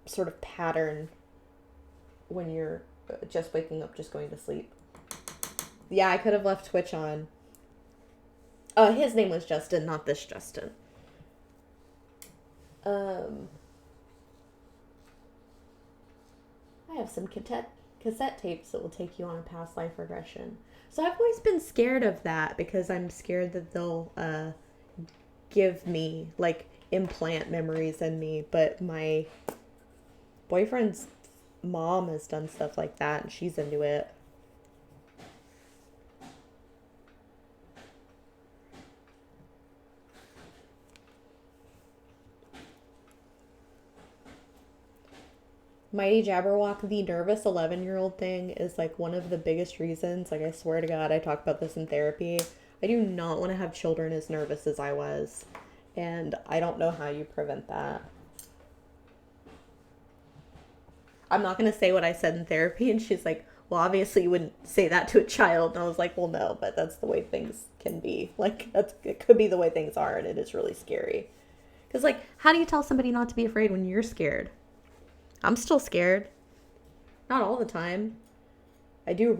Speaker 1: sort of pattern when you're just waking up, just going to sleep. Yeah, I could have left Twitch on. His name was Justin, not this Justin. I have some cassette tapes that will take you on a past life regression. So I've always been scared of that, because I'm scared that they'll give me, like, implant memories in me. But my boyfriend's mom has done stuff like that, and she's into it. Mighty Jabberwock, the nervous 11-year-old thing is like one of the biggest reasons. Like, I swear to God, I talk about this in therapy. I do not want to have children as nervous as I was. And I don't know how you prevent that. I'm not going to say what I said in therapy. And she's like, well, obviously you wouldn't say that to a child. And I was like, well, no, but that's the way things can be. Like, it could be the way things are, and it is really scary. Because, like, how do you tell somebody not to be afraid when you're scared? I'm still scared. Not all the time. I do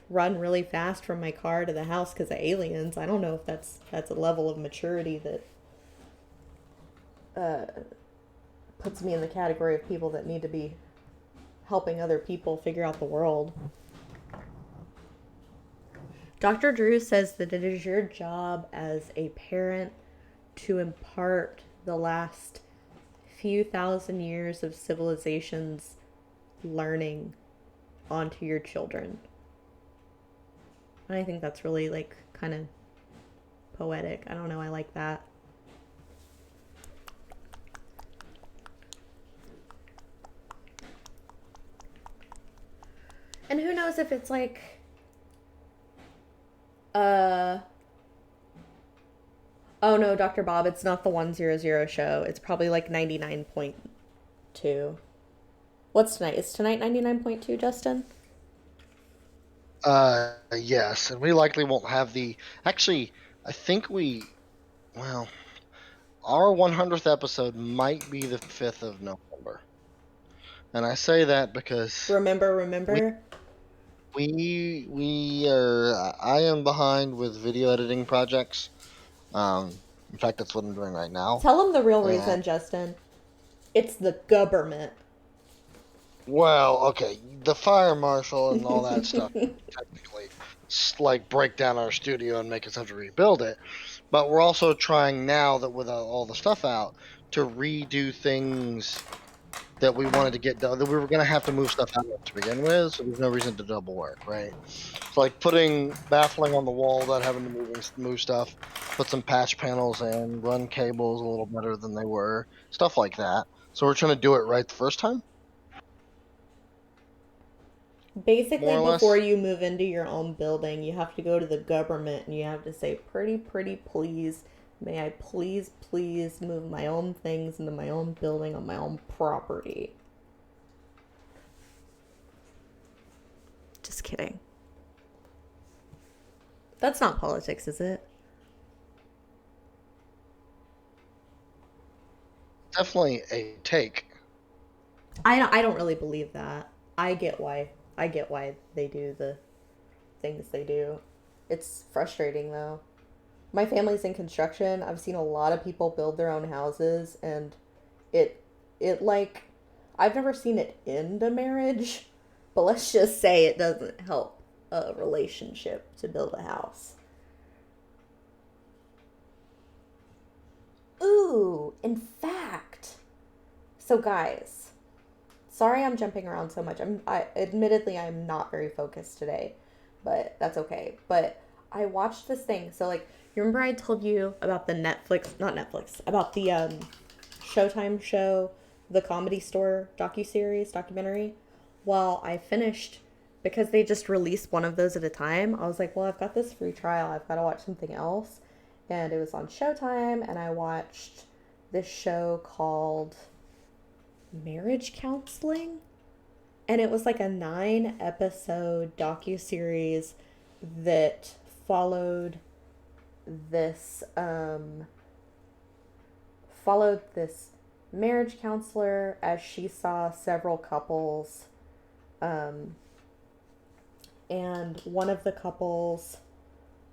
Speaker 1: run really fast from my car to the house because of aliens. I don't know if that's a level of maturity that puts me in the category of people that need to be helping other people figure out the world. Dr. Drew says that it is your job as a parent to impart the last few thousand years of civilization's learning onto your children. And I think that's really, like, kind of poetic. I don't know, I like that. And who knows if it's like oh no, Dr. Bob, it's not the 100 show. It's probably like 99.2. What's tonight? Is tonight 99.2, Justin?
Speaker 2: Yes, and we likely won't have the. Actually, I think well, our 100th episode might be the 5th of November, and I say that because
Speaker 1: Remember?
Speaker 2: I am behind with video editing projects. In fact, that's what I'm doing right now.
Speaker 1: Tell them the real
Speaker 2: And
Speaker 1: reason, Justin. It's the government.
Speaker 2: well, okay, the fire marshal and all that stuff technically like break down our studio and make us have to rebuild it. But we're also trying now that with all the stuff out to redo things that we wanted to get done. That we were going to have to move stuff out to begin with, so there's no reason to double work, right? So like putting baffling on the wall without having to move stuff, put some patch panels in, run cables a little better than they were, stuff like that. So we're trying to do it right the first time, more
Speaker 1: Basically,
Speaker 2: or
Speaker 1: before
Speaker 2: less.
Speaker 1: you move into your own building, you have to go to the government and you have to say, pretty please, may I please move my own things into my own building on my own property. Just kidding. That's not politics, is it?
Speaker 2: Definitely a take.
Speaker 1: I don't really believe that. I get why they do the things they do. It's frustrating though. My family's in construction. I've seen a lot of people build their own houses, and it like, I've never seen it end a marriage, but let's just say it doesn't help a relationship to build a house. Ooh, in fact. So guys, Sorry I'm jumping around so much. Admittedly I'm not very focused today, but that's okay. But I watched this thing. So like you remember I told you about the not Netflix, about the Showtime show, the Comedy Store documentary? Well, I finished because they just released one of those at a time. I was like, well, I've got this free trial. I've got to watch something else. And it was on Showtime, and I watched this show called Marriage Counseling. And it was like a 9 episode docuseries that followed this followed this marriage counselor as she saw several couples, and one of the couples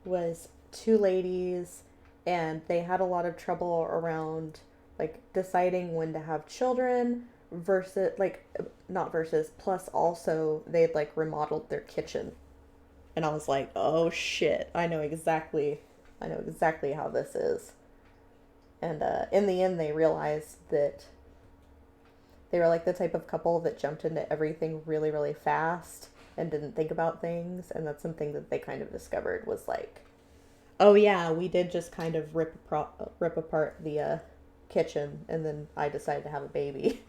Speaker 1: was two ladies, and they had a lot of trouble around like deciding when to have children versus like not versus plus also they'd like remodeled their kitchen, and I was like, oh shit, I know exactly how this is. And in the end they realized that they were like the type of couple that jumped into everything really really fast and didn't think about things, and that's something that they kind of discovered was like, oh yeah, we did just kind of rip apart the kitchen, and then I decided to have a baby.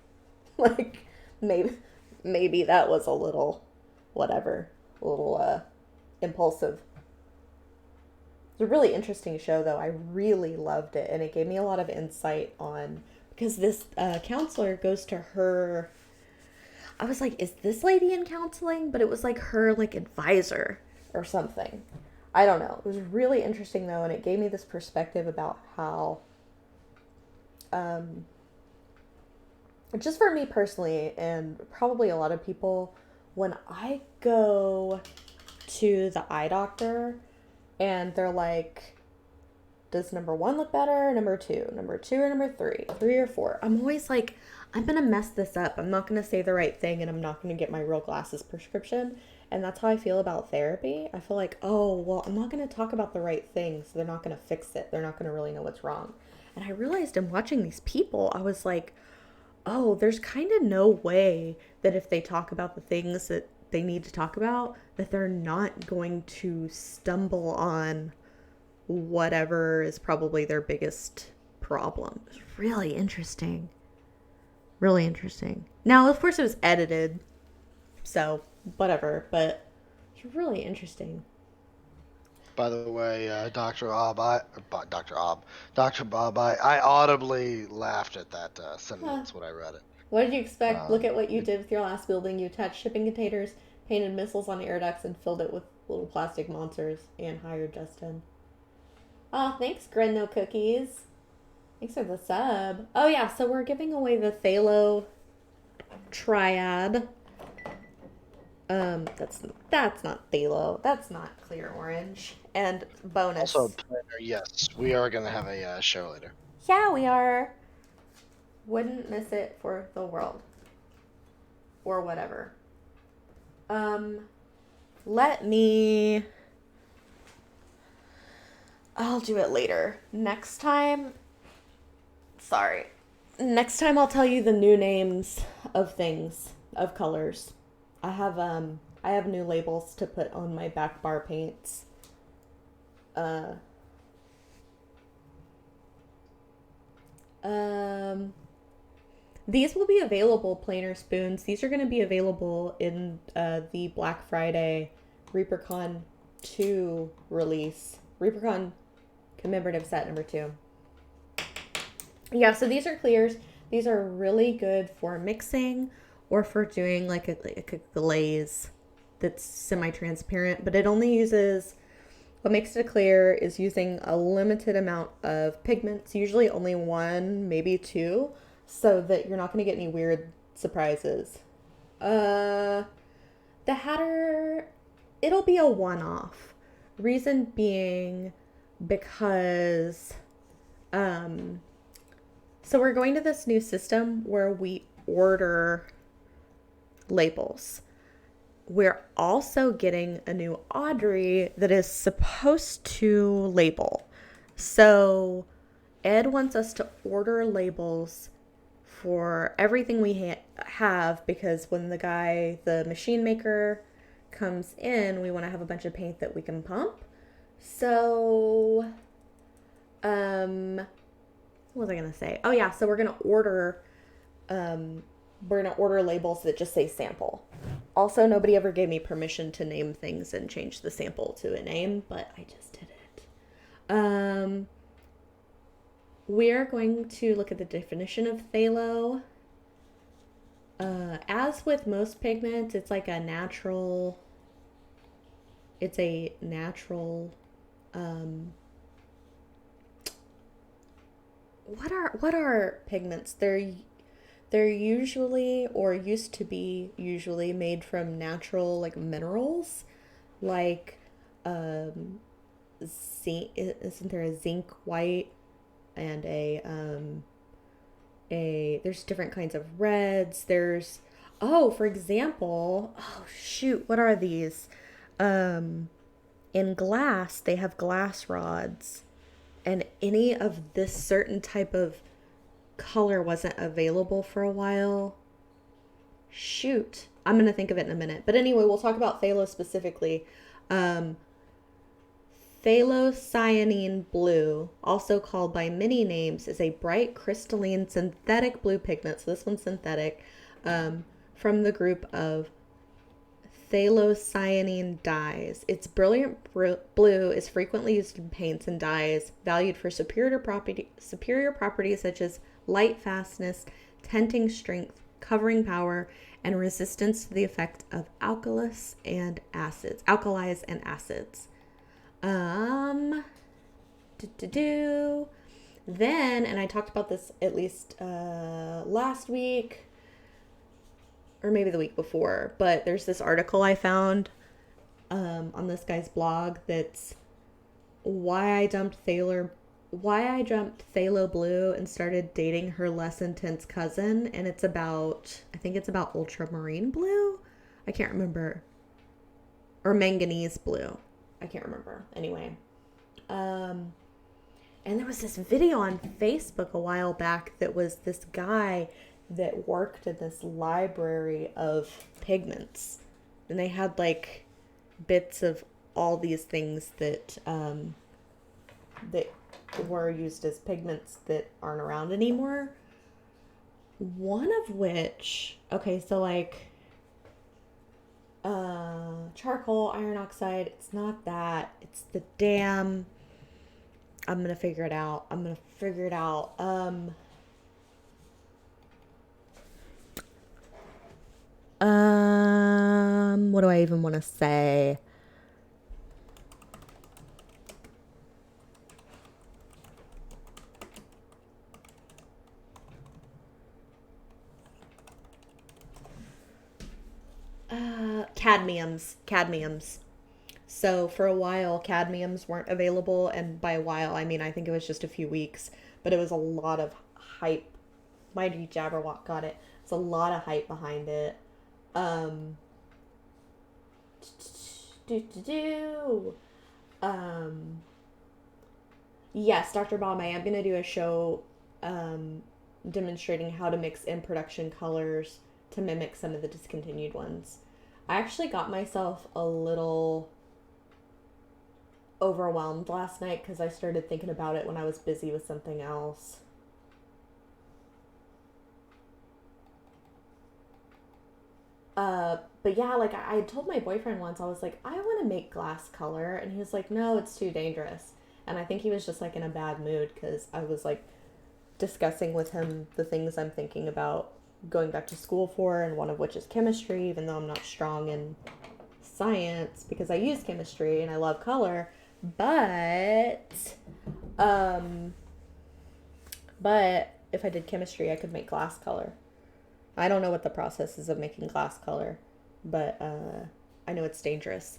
Speaker 1: Like maybe that was a little whatever, a little impulsive. It's a really interesting show though. I really loved it, and it gave me a lot of insight on because this counselor goes to her. I was like, is this lady in counseling? But it was like her like advisor or something. I don't know. It was really interesting though, and it gave me this perspective about how just for me personally, and probably a lot of people, when I go to the eye doctor and they're like, does number 1 look better? Number 2 or number 3 or 4. I'm always like, I'm going to mess this up. I'm not going to say the right thing, and I'm not going to get my real glasses prescription. And that's how I feel about therapy. I feel like, oh, well, I'm not going to talk about the right thing, so they're not going to fix it. They're not going to really know what's wrong. And I realized in watching these people, I was like, oh, there's kind of no way that if they talk about the things that they need to talk about, that they're not going to stumble on whatever is probably their biggest problem. It's really interesting. Really interesting. Now, of course, it was edited, so whatever, but it's really interesting.
Speaker 2: By the way, Dr. Bob, I audibly laughed at that sentence when I read it.
Speaker 1: What did you expect? Look
Speaker 2: Um,
Speaker 1: at what you did with your last building. You attached shipping containers, painted missiles on air ducts, and filled it with little plastic monsters, and hired Justin. Oh, thanks, Grenno Cookies. Thanks for the sub. Oh yeah, so we're giving away the Phalo Triad. That's not Phalo. That's not clear orange. And bonus.
Speaker 2: Also, planner, yes, we are going to have a show later.
Speaker 1: Yeah, we are. Wouldn't miss it for the world. Or whatever. Let me. I'll do it later. Next time. Sorry. Next time I'll tell you the new names of things, of colors. I have new labels to put on my back bar paints. These will be available, planer spoons. These are going to be available in the Black Friday ReaperCon 2 release. ReaperCon commemorative set number 2. Yeah, so these are clears. These are really good for mixing or for doing like a glaze that's semi-transparent, but it only uses, what makes it clear is using a limited amount of pigments, usually only 1, maybe 2, so that you're not going to get any weird surprises. The Hatter, it'll be a one-off. Reason being because so we're going to this new system where we order labels. We're also getting a new Audrey that is supposed to label. So Ed wants us to order labels for everything we have, because when the machine maker comes in, we want to have a bunch of paint that we can pump. So, what was I gonna say? Oh yeah, so we're gonna order labels that just say sample. Also, nobody ever gave me permission to name things and change the sample to a name, but I just did it. We're going to look at the definition of phthalo. As with most pigments, it's like a natural. It's a natural. What are pigments? They're usually, or used to be usually, made from natural like minerals, like zinc. Isn't there a zinc white and a there's different kinds of reds. There's, oh, for example, oh shoot, what are these? Um in glass, they have glass rods, and any of this certain type of color wasn't available for a while. Shoot. I'm going to think of it in a minute. But anyway, we'll talk about phthalo specifically. Um, Phthalocyanine blue, also called by many names, is a bright crystalline synthetic blue pigment. So this one's synthetic, from the group of phthalocyanine dyes. Its brilliant blue is frequently used in paints and dyes, valued for superior properties such as light fastness, tinting strength, covering power, and resistance to the effect of alkalis and acids. Alkalis and acids. Then, and I talked about this at least last week, or maybe the week before, but there's this article I found on this guy's blog that's why I jumped phthalo blue and started dating her less intense cousin, and I think it's about ultramarine blue. I can't remember. Or manganese blue. I can't remember. Anyway. And there was this video on Facebook a while back that was this guy that worked in this library of pigments. And they had like bits of all these things that that were used as pigments that aren't around anymore. One of which, okay, so like charcoal, iron oxide, it's not that. It's the damn, I'm gonna figure it out. What do I even want to say? Cadmiums. So for a while, cadmiums weren't available, and by a while, I mean I think it was just a few weeks, but it was a lot of hype. Mighty Jabberwock got it. It's a lot of hype behind it. Um, do do do. Um, yes, Dr. Bomb, I am gonna do a show demonstrating how to mix in production colors to mimic some of the discontinued ones. I actually got myself a little overwhelmed last night because I started thinking about it when I was busy with something else. But yeah, like I told my boyfriend once, I was like, I want to make glass color, and he was like, no, it's too dangerous. And I think he was just like in a bad mood because I was like discussing with him the things I'm thinking about going back to school for, and one of which is chemistry, even though I'm not strong in science because I use chemistry and I love color. Um, but if I did chemistry, I could make glass color. I don't know what the process is of making glass color, but I know it's dangerous.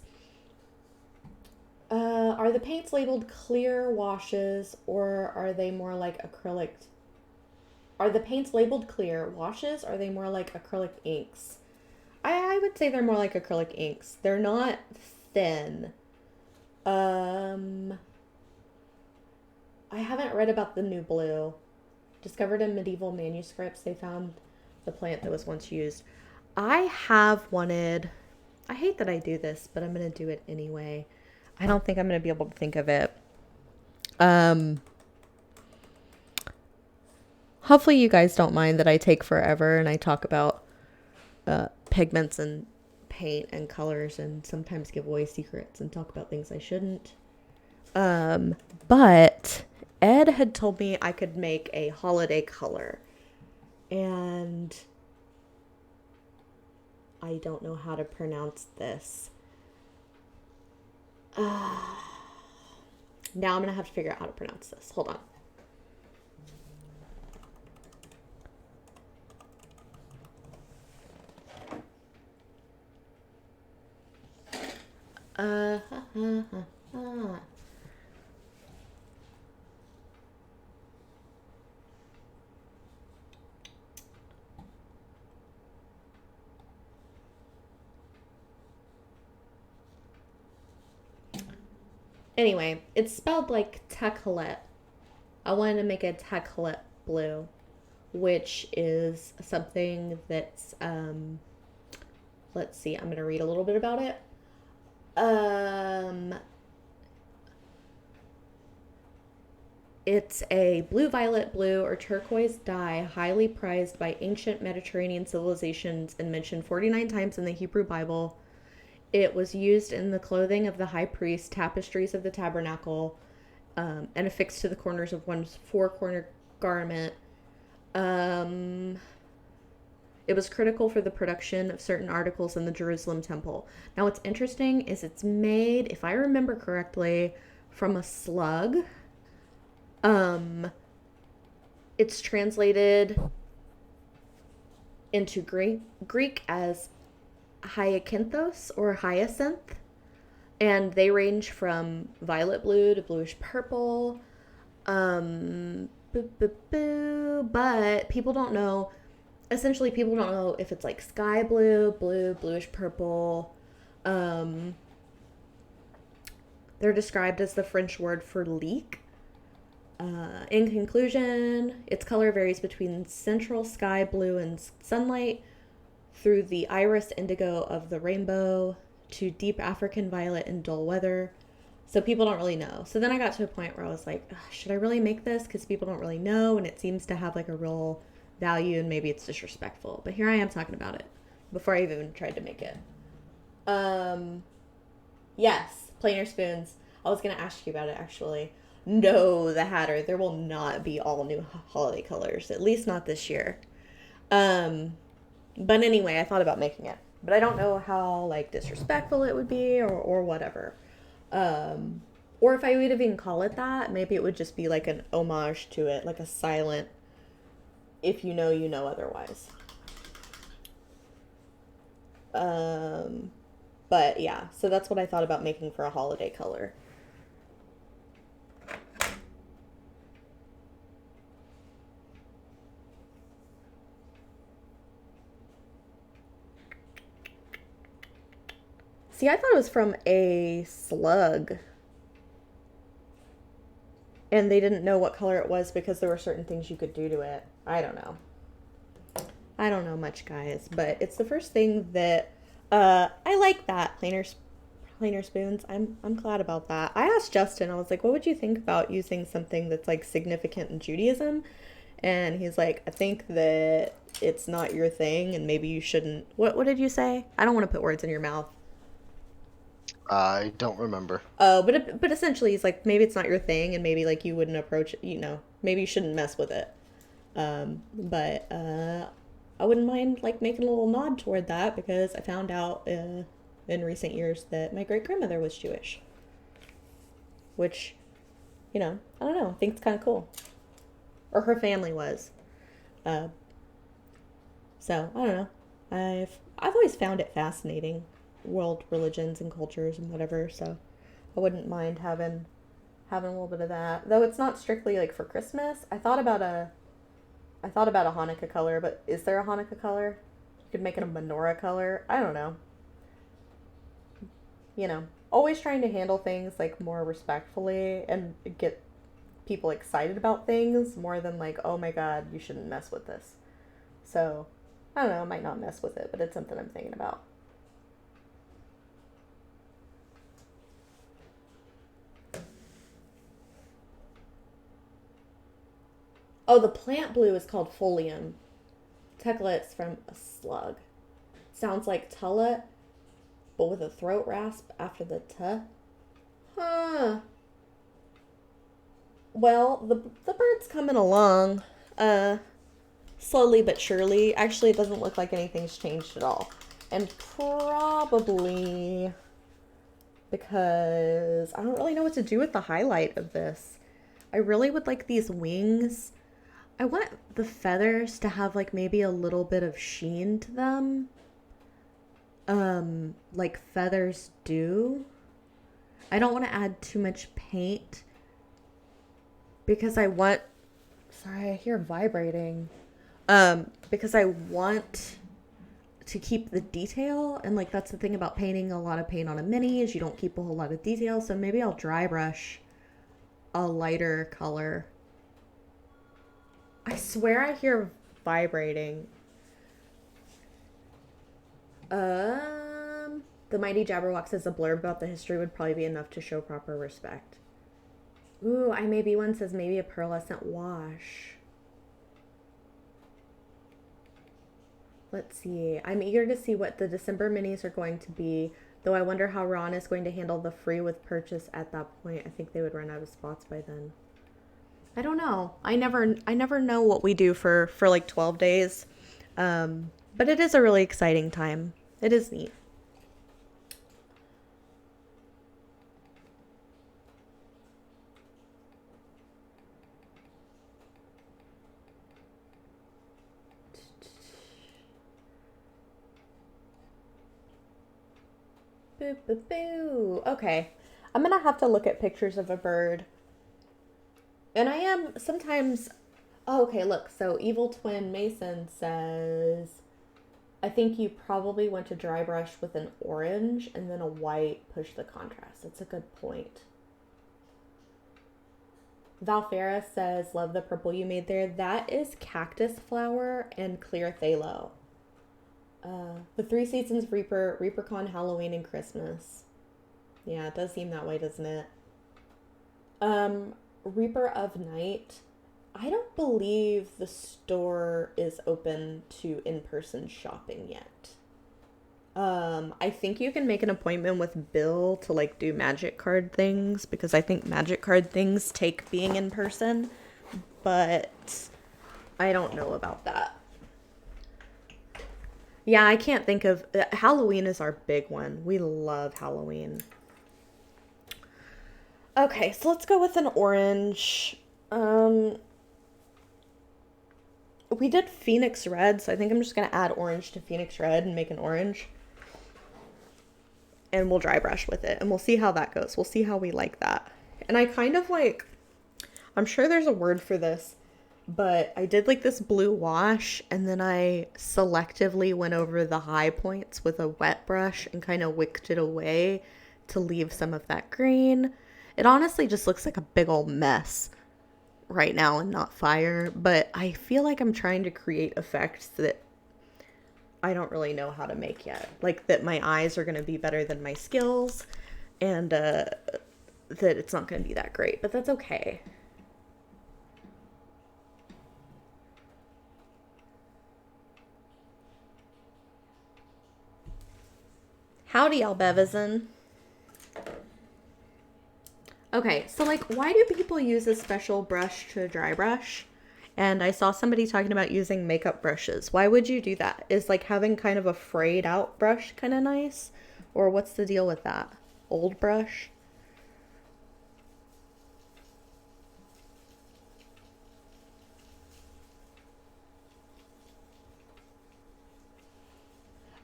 Speaker 1: Are the paints labeled clear washes, or are they more like acrylic? Are the paints labeled clear washes, or are they more like acrylic inks? I would say they're more like acrylic inks. They're not thin. I haven't read about the new blue. Discovered in medieval manuscripts, they found the plant that was once used. I have wanted, I hate that I do this, but I'm going to do it anyway. I don't think I'm going to be able to think of it. Hopefully you guys don't mind that I take forever and I talk about pigments and paint and colors and sometimes give away secrets and talk about things I shouldn't. But Ed had told me I could make a holiday color. And I don't know how to pronounce this. Now I'm going to have to figure out how to pronounce this. Hold on. Ha, ha, ha, ha. Anyway, it's spelled like Tecolet. I wanted to make a Tecolet blue, which is something that's, let's see, I'm going to read a little bit about it. It's a blue, violet, blue, or turquoise dye highly prized by ancient Mediterranean civilizations and mentioned 49 times in the Hebrew Bible. It was used in the clothing of the high priest, tapestries of the tabernacle, and affixed to the corners of one's four-cornered garment. It was critical for the production of certain articles in the Jerusalem temple. Now, what's interesting is it's made, if I remember correctly, from a slug. It's translated into Greek as hyacinthos or hyacinth, and they range from violet blue to bluish purple. But people don't know. Essentially, people don't know if it's like sky blue, bluish purple. They're described as the French word for leek. In conclusion, its color varies between central sky blue and sunlight, through the iris indigo of the rainbow, to deep African violet in dull weather. So people don't really know. So then I got to a point where I was like, should I really make this? Because people don't really know, and it seems to have like a real value, and maybe it's disrespectful. But here I am talking about it before I even tried to make it. Yes, planer spoons. I was going to ask you about it, actually. No, the Hatter. There will not be all new holiday colors, at least not this year. But anyway, I thought about making it, but I don't know how like disrespectful it would be or whatever. Or if I would even call it that, maybe it would just be like an homage to it, like a silent, if you know, you know otherwise. But yeah, so that's what I thought about making for a holiday color. See, I thought it was from a slug. And they didn't know what color it was because there were certain things you could do to it. I don't know. I don't know much, guys. But it's the first thing that I like that planer spoons. I'm glad about that. I asked Justin. I was like, "What would you think about using something that's like significant in Judaism?" And he's like, "I think that it's not your thing, and maybe you shouldn't." What did you say? I don't want to put words in your mouth.
Speaker 2: I don't remember.
Speaker 1: Oh, but essentially, he's like, maybe it's not your thing, and maybe like you wouldn't approach it. Maybe you shouldn't mess with it. But I wouldn't mind like making a little nod toward that because I found out in recent years that my great grandmother was Jewish, which, I don't know, I think it's kind of cool, or her family was. So I don't know. I've always found it fascinating, world religions and cultures and whatever. So I wouldn't mind having a little bit of that. Though it's not strictly like for Christmas. I thought about a Hanukkah color, but is there a Hanukkah color? You could make it a menorah color. I don't know. Always trying to handle things like more respectfully and get people excited about things more than like, oh my god, you shouldn't mess with this. So, I don't know, I might not mess with it, but it's something I'm thinking about. Oh, the plant blue is called Folium. Tecla's from a slug. Sounds like Tulla, but with a throat rasp after the T. Huh. Well, the bird's coming along. Slowly but surely. Actually, it doesn't look like anything's changed at all. And probably because I don't really know what to do with the highlight of this. I really would like these wings. I want the feathers to have like maybe a little bit of sheen to them. Like feathers do. I don't want to add too much paint because I want, sorry, I hear vibrating. Because I want to keep the detail, and like that's the thing about painting a lot of paint on a mini is you don't keep a whole lot of detail. So maybe I'll dry brush a lighter color. I swear I hear vibrating. The Mighty Jabberwock says a blurb about the history would probably be enough to show proper respect. Ooh, I May Be One says maybe a pearlescent wash. Let's see. I'm eager to see what the December minis are going to be, though I wonder how Ron is going to handle the free with purchase at that point. I think they would run out of spots by then. I don't know. I never know what we do for like 12 days. But it is a really exciting time. It is neat. Boo, boo, boo. Okay. I'm going to have to look at pictures of a bird. And I am sometimes. Oh, okay, look. So Evil Twin Mason says, I think you probably want to dry brush with an orange and then a white, push the contrast. That's a good point. Valfera says, love the purple you made there. That is cactus flower and clear phthalo. The 3 seasons Reaper, ReaperCon, Halloween, and Christmas. Yeah, it does seem that way, doesn't it? Reaper of Night. I don't believe the store is open to in-person shopping yet. I think you can make an appointment with Bill to like do magic card things because I think magic card things take being in person, but I don't know about that. Yeah, I can't think of Halloween is our big one. We love Halloween. Okay, so let's go with an orange. We did Phoenix Red, so I think I'm just going to add orange to Phoenix Red and make an orange. And we'll dry brush with it, and we'll see how that goes. We'll see how we like that. And I kind of like, I'm sure there's a word for this, but I did like this blue wash, and then I selectively went over the high points with a wet brush and kind of wicked it away to leave some of that green. It honestly just looks like a big old mess right now and not fire, but I feel like I'm trying to create effects that I don't really know how to make yet. Like that my eyes are going to be better than my skills, and that it's not going to be that great, but that's okay. Howdy, Albevison. Okay, so like, why do people use a special brush to dry brush? And I saw somebody talking about using makeup brushes. Why would you do that? Is like having kind of a frayed out brush kind of nice? Or what's the deal with that? Old brush?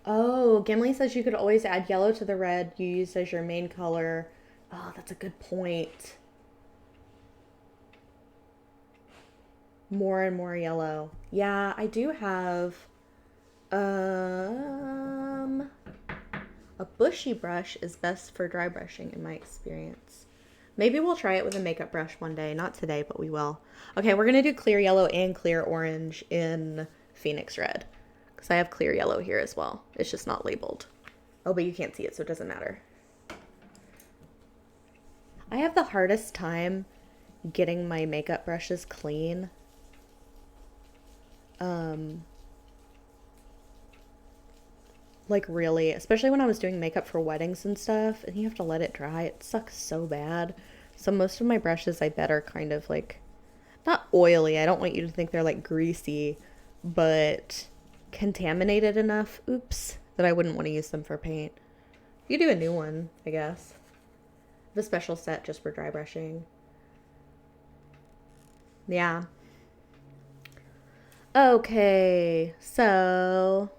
Speaker 1: Oh, Gimli says you could always add yellow to the red you use as your main color. Oh, that's a good point. More and more yellow. Yeah, I do have um a bushy brush is best for dry brushing in my experience. Maybe we'll try it with a makeup brush one day. Not today, but we will. Okay, we're going to do clear yellow and clear orange in Phoenix Red. Because I have clear yellow here as well. It's just not labeled. Oh, but you can't see it, so it doesn't matter. I have the hardest time getting my makeup brushes clean. Like really, especially when I was doing makeup for weddings and stuff, and you have to let it dry. It sucks so bad. So most of my brushes, I bet, are kind of like, not oily. I don't want you to think they're like greasy, but contaminated enough, oops, that I wouldn't want to use them for paint. You do a new one, I guess. The special set just for dry brushing. Yeah. Okay, so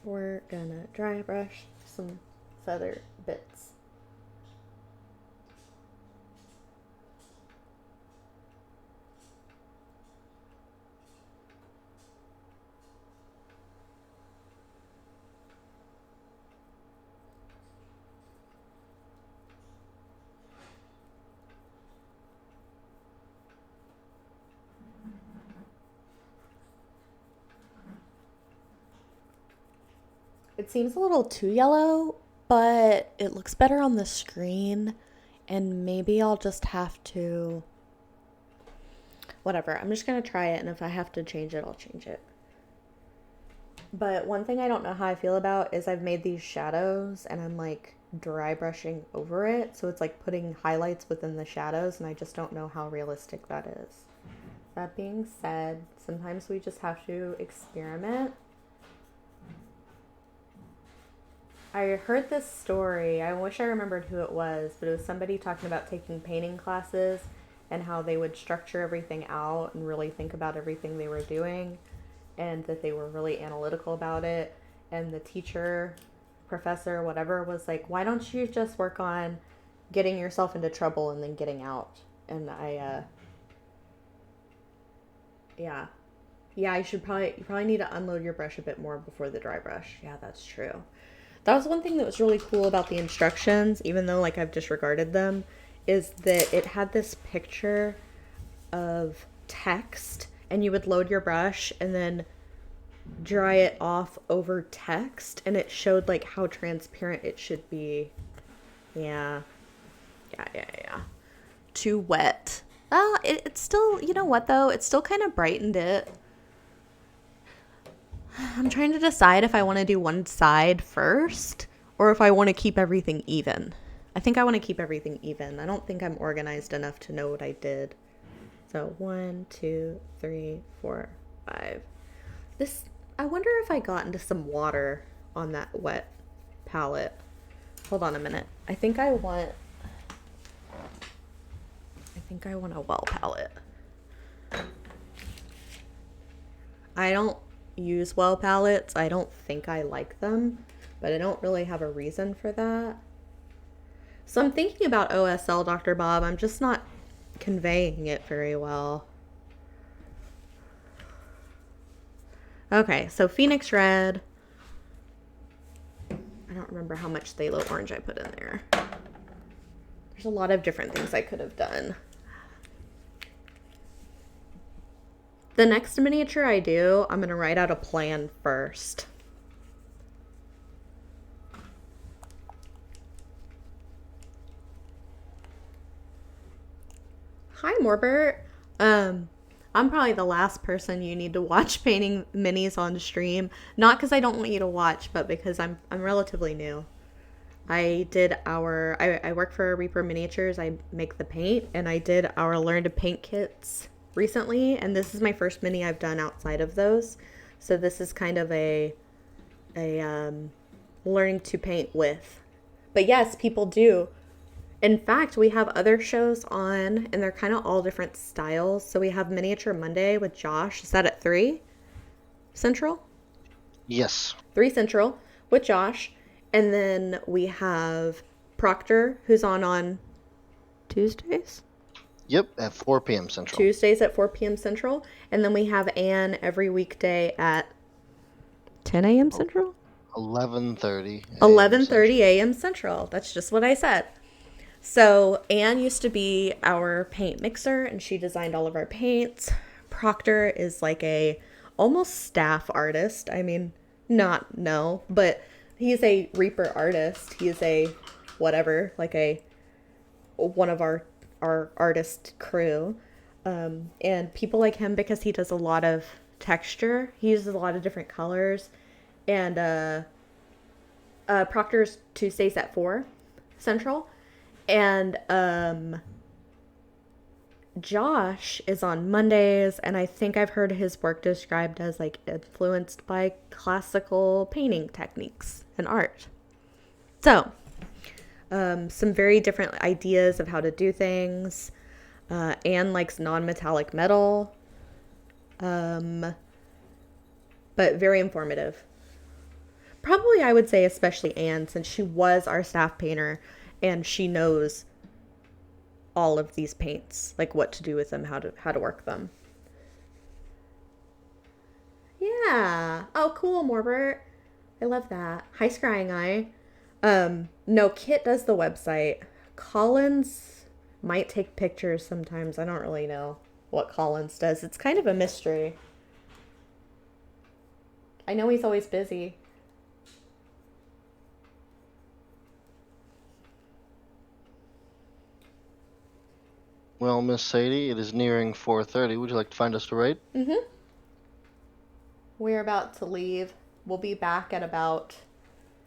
Speaker 1: we're gonna dry brush some feather bits. It seems a little too yellow, but it looks better on the screen, and maybe I'll just have to, whatever, I'm just gonna try it, and if I have to change it, I'll change it. But one thing I don't know how I feel about is I've made these shadows and I'm like dry brushing over it, so it's like putting highlights within the shadows, and I just don't know how realistic that is. That being said, sometimes we just have to experiment. I heard this story. I wish I remembered who it was, but it was somebody talking about taking painting classes and how they would structure everything out and really think about everything they were doing, and that they were really analytical about it. And the teacher, professor, whatever, was like, why don't you just work on getting yourself into trouble and then getting out? And yeah. Yeah, you probably need to unload your brush a bit more before the dry brush. Yeah, that's true. That was one thing that was really cool about the instructions, even though like I've disregarded them, is that it had this picture of text, and you would load your brush and then dry it off over text, and it showed like how transparent it should be. Yeah. Yeah. Too wet. It's still, you know what though? It still kind of brightened it. I'm trying to decide if I want to do one side first or if I want to keep everything even. I think I want to keep everything even. I don't think I'm organized enough to know what I did. So 1, 2, 3, 4, 5. I wonder if I got into some water on that wet palette. Hold on a minute. I think I want a well palette. I don't use well palettes. I don't think I like them, but I don't really have a reason for that. So I'm thinking about OSL, Dr. Bob. I'm just not conveying it very well. Okay, so Phoenix Red. I don't remember how much phthalo orange I put in there. There's a lot of different things I could have done. The next miniature I do, I'm going to write out a plan first. Hi, Morbert. I'm probably the last person you need to watch painting minis on stream. Not because I don't want you to watch, but because I'm relatively new. I work for Reaper Miniatures. I make the paint, and I did our Learn to Paint kits recently, and this is my first mini I've done outside of those. So this is kind of a learning to paint with. But yes, people do. In fact, we have other shows on, and they're kind of all different styles. So we have Miniature Monday with Josh. Is that at 3 Central?
Speaker 2: Yes.
Speaker 1: 3 Central with Josh. And then we have Proctor, who's on Tuesdays?
Speaker 2: Yep, at 4 p.m. Central.
Speaker 1: Tuesdays at 4 p.m. Central. And then we have Anne every weekday at 10 a.m. Central?
Speaker 2: 11:30.
Speaker 1: 11:30 a.m. Central. That's just what I said. So Anne used to be our paint mixer, and she designed all of our paints. Proctor is like a almost staff artist. I mean, not no, but he's a Reaper artist. He is a whatever, like a one of our artist crew. And people like him because he does a lot of texture. He uses a lot of different colors, and Proctor's Tuesdays at 4 Central, and Josh is on Mondays, and I think I've heard his work described as like influenced by classical painting techniques and art. So, some very different ideas of how to do things. Anne likes non-metallic metal, but very informative. Probably, I would say, especially Anne, since she was our staff painter, and she knows all of these paints, like what to do with them, how to work them. Yeah. Oh, cool, Morbert. I love that. Hi, Scrying Eye. No, Kit does the website. Collins might take pictures sometimes. I don't really know what Collins does. It's kind of a mystery. I know he's always busy.
Speaker 2: Well, Miss Sadie, it is nearing 4:30. Would you like to find us to rate?
Speaker 1: Mm-hmm. We're about to leave. We'll be back at about...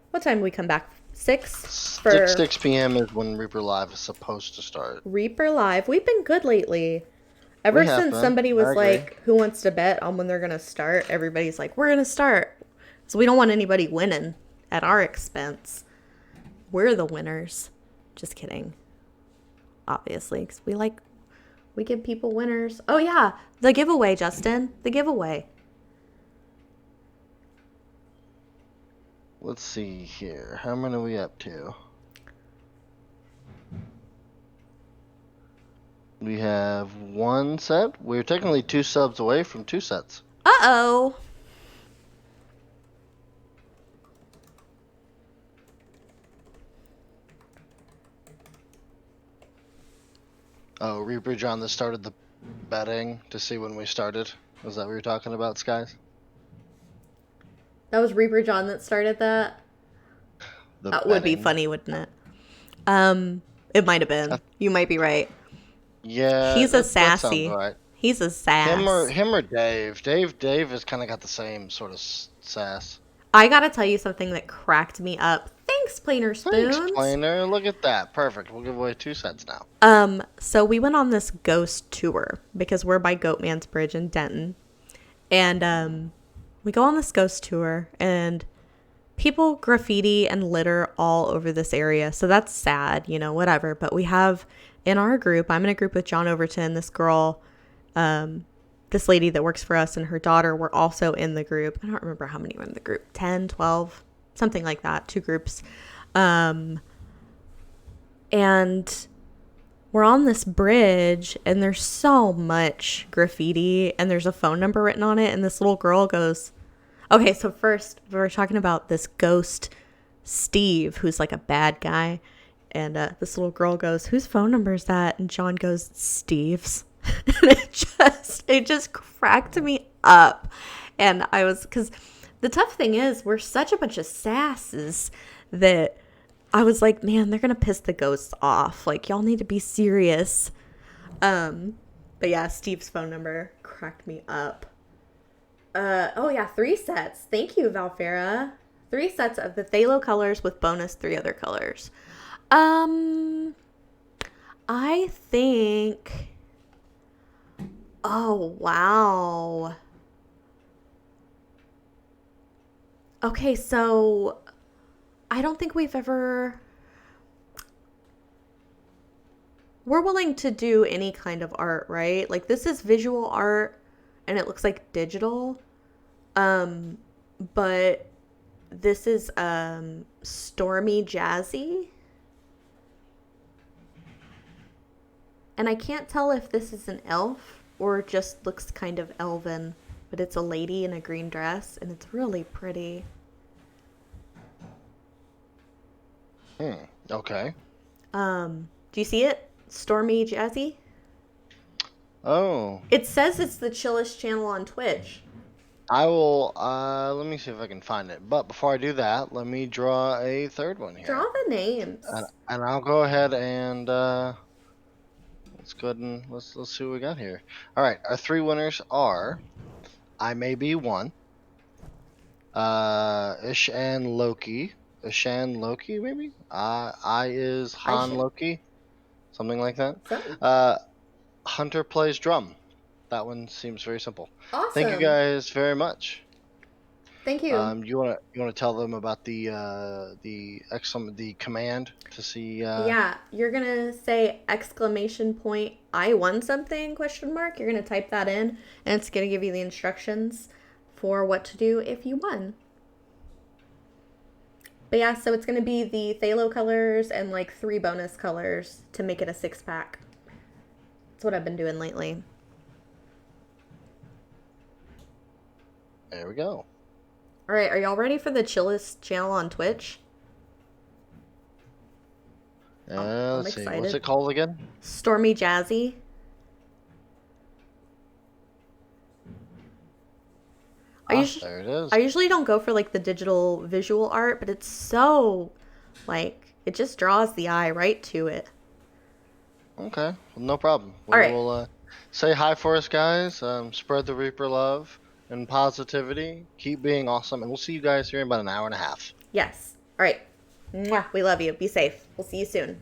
Speaker 1: What time do we come back? 6? For
Speaker 2: 6 p.m. is when Reaper Live is supposed to start.
Speaker 1: Reaper Live. We've been good lately. Ever since somebody was like, who wants to bet on when they're going to start, everybody's like, we're going to start. So we don't want anybody winning at our expense. We're the winners. Just kidding. Obviously, because we give people winners. Oh, yeah. The giveaway, Justin. The giveaway.
Speaker 2: Let's see here. How many are we up to? We have 1 set. We're technically 2 subs away from 2 sets.
Speaker 1: Uh-oh.
Speaker 2: Oh, Reaper John that started the betting to see when we started. Was that what you were talking about, Skies?
Speaker 1: That was Reaper John that started that? That would be funny, wouldn't it? It might have been. You might be right.
Speaker 2: Yeah,
Speaker 1: he's a sassy.
Speaker 2: That sounds right.
Speaker 1: He's a sass.
Speaker 2: Him or Dave. Dave has kind of got the same sort of sass.
Speaker 1: I gotta tell you something that cracked me up. Thanks, Plainer Spoons.
Speaker 2: Thanks, Plainer. Look at that. Perfect. We'll give away 2 sets now.
Speaker 1: So we went on this ghost tour because we're by Goatman's Bridge in Denton. And we go on this ghost tour, and people graffiti and litter all over this area. So that's sad, whatever. But we have in our group, I'm in a group with John Overton, this girl, this lady that works for us, and her daughter were also in the group. I don't remember how many were in the group, 10, 12, something like that, 2 groups. And we're on this bridge, and there's so much graffiti, and there's a phone number written on it, and this little girl goes, okay, so first we're talking about this ghost Steve, who's like a bad guy, and this little girl goes, whose phone number is that? And John goes, Steve's. And it just cracked me up. And I was, because the tough thing is, we're such a bunch of sasses that I was like, man, they're gonna piss the ghosts off. Like, y'all need to be serious. But yeah, Steve's phone number cracked me up. Oh yeah, 3 sets. Thank you, Valfera. 3 sets of the phthalo colors with bonus 3 other colors. I think... Oh, wow. Okay, so I don't think we've ever... We're willing to do any kind of art, right? Like, this is visual art, and it looks like digital. But this is stormy jazzy. And I can't tell if this is an elf or just looks kind of elven, but it's a lady in a green dress, and it's really pretty.
Speaker 2: Okay.
Speaker 1: Do you see it? Stormy Jazzy?
Speaker 2: Oh,
Speaker 1: It says it's the chillest channel on Twitch.
Speaker 2: I will, let me see if I can find it. But before I do that, let me draw a third one
Speaker 1: Draw
Speaker 2: here.
Speaker 1: the names.
Speaker 2: And I'll go ahead and, let's go ahead and let's see what we got here. All right, our three winners are I May Be One, Ishan Loki, maybe. I is
Speaker 1: I
Speaker 2: Han
Speaker 1: should.
Speaker 2: Loki, something like that.
Speaker 1: Something.
Speaker 2: Hunter plays drum. That one seems very simple. Thank you
Speaker 1: Awesome.
Speaker 2: guys very much.
Speaker 1: Thank you.
Speaker 2: You wanna tell them about the command to see
Speaker 1: Yeah, you're gonna say exclamation point I won something question mark. You're gonna type that in and it's gonna give you the instructions for what to do if you won. But yeah, so it's gonna be the phthalo colors and like 3 bonus colors to make it a 6-pack. That's what I've been doing lately.
Speaker 2: There we go.
Speaker 1: All right, are y'all ready for the chillest channel on Twitch? I'm
Speaker 2: Let's see.
Speaker 1: excited.
Speaker 2: What's it called again?
Speaker 1: Stormy Jazzy.
Speaker 2: There it is.
Speaker 1: I usually don't go for like the digital visual art, but it's so like it just draws the eye right to it.
Speaker 2: Okay, well, no problem.
Speaker 1: All right.
Speaker 2: Will say hi for us, guys. Spread the Reaper love and positivity. Keep being awesome, and we'll see you guys here in about an hour and a half.
Speaker 1: Yes. All right. Mwah. We love you. Be safe. We'll see you soon.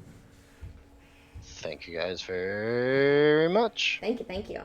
Speaker 2: Thank you guys very much.
Speaker 1: Thank you. Thank you.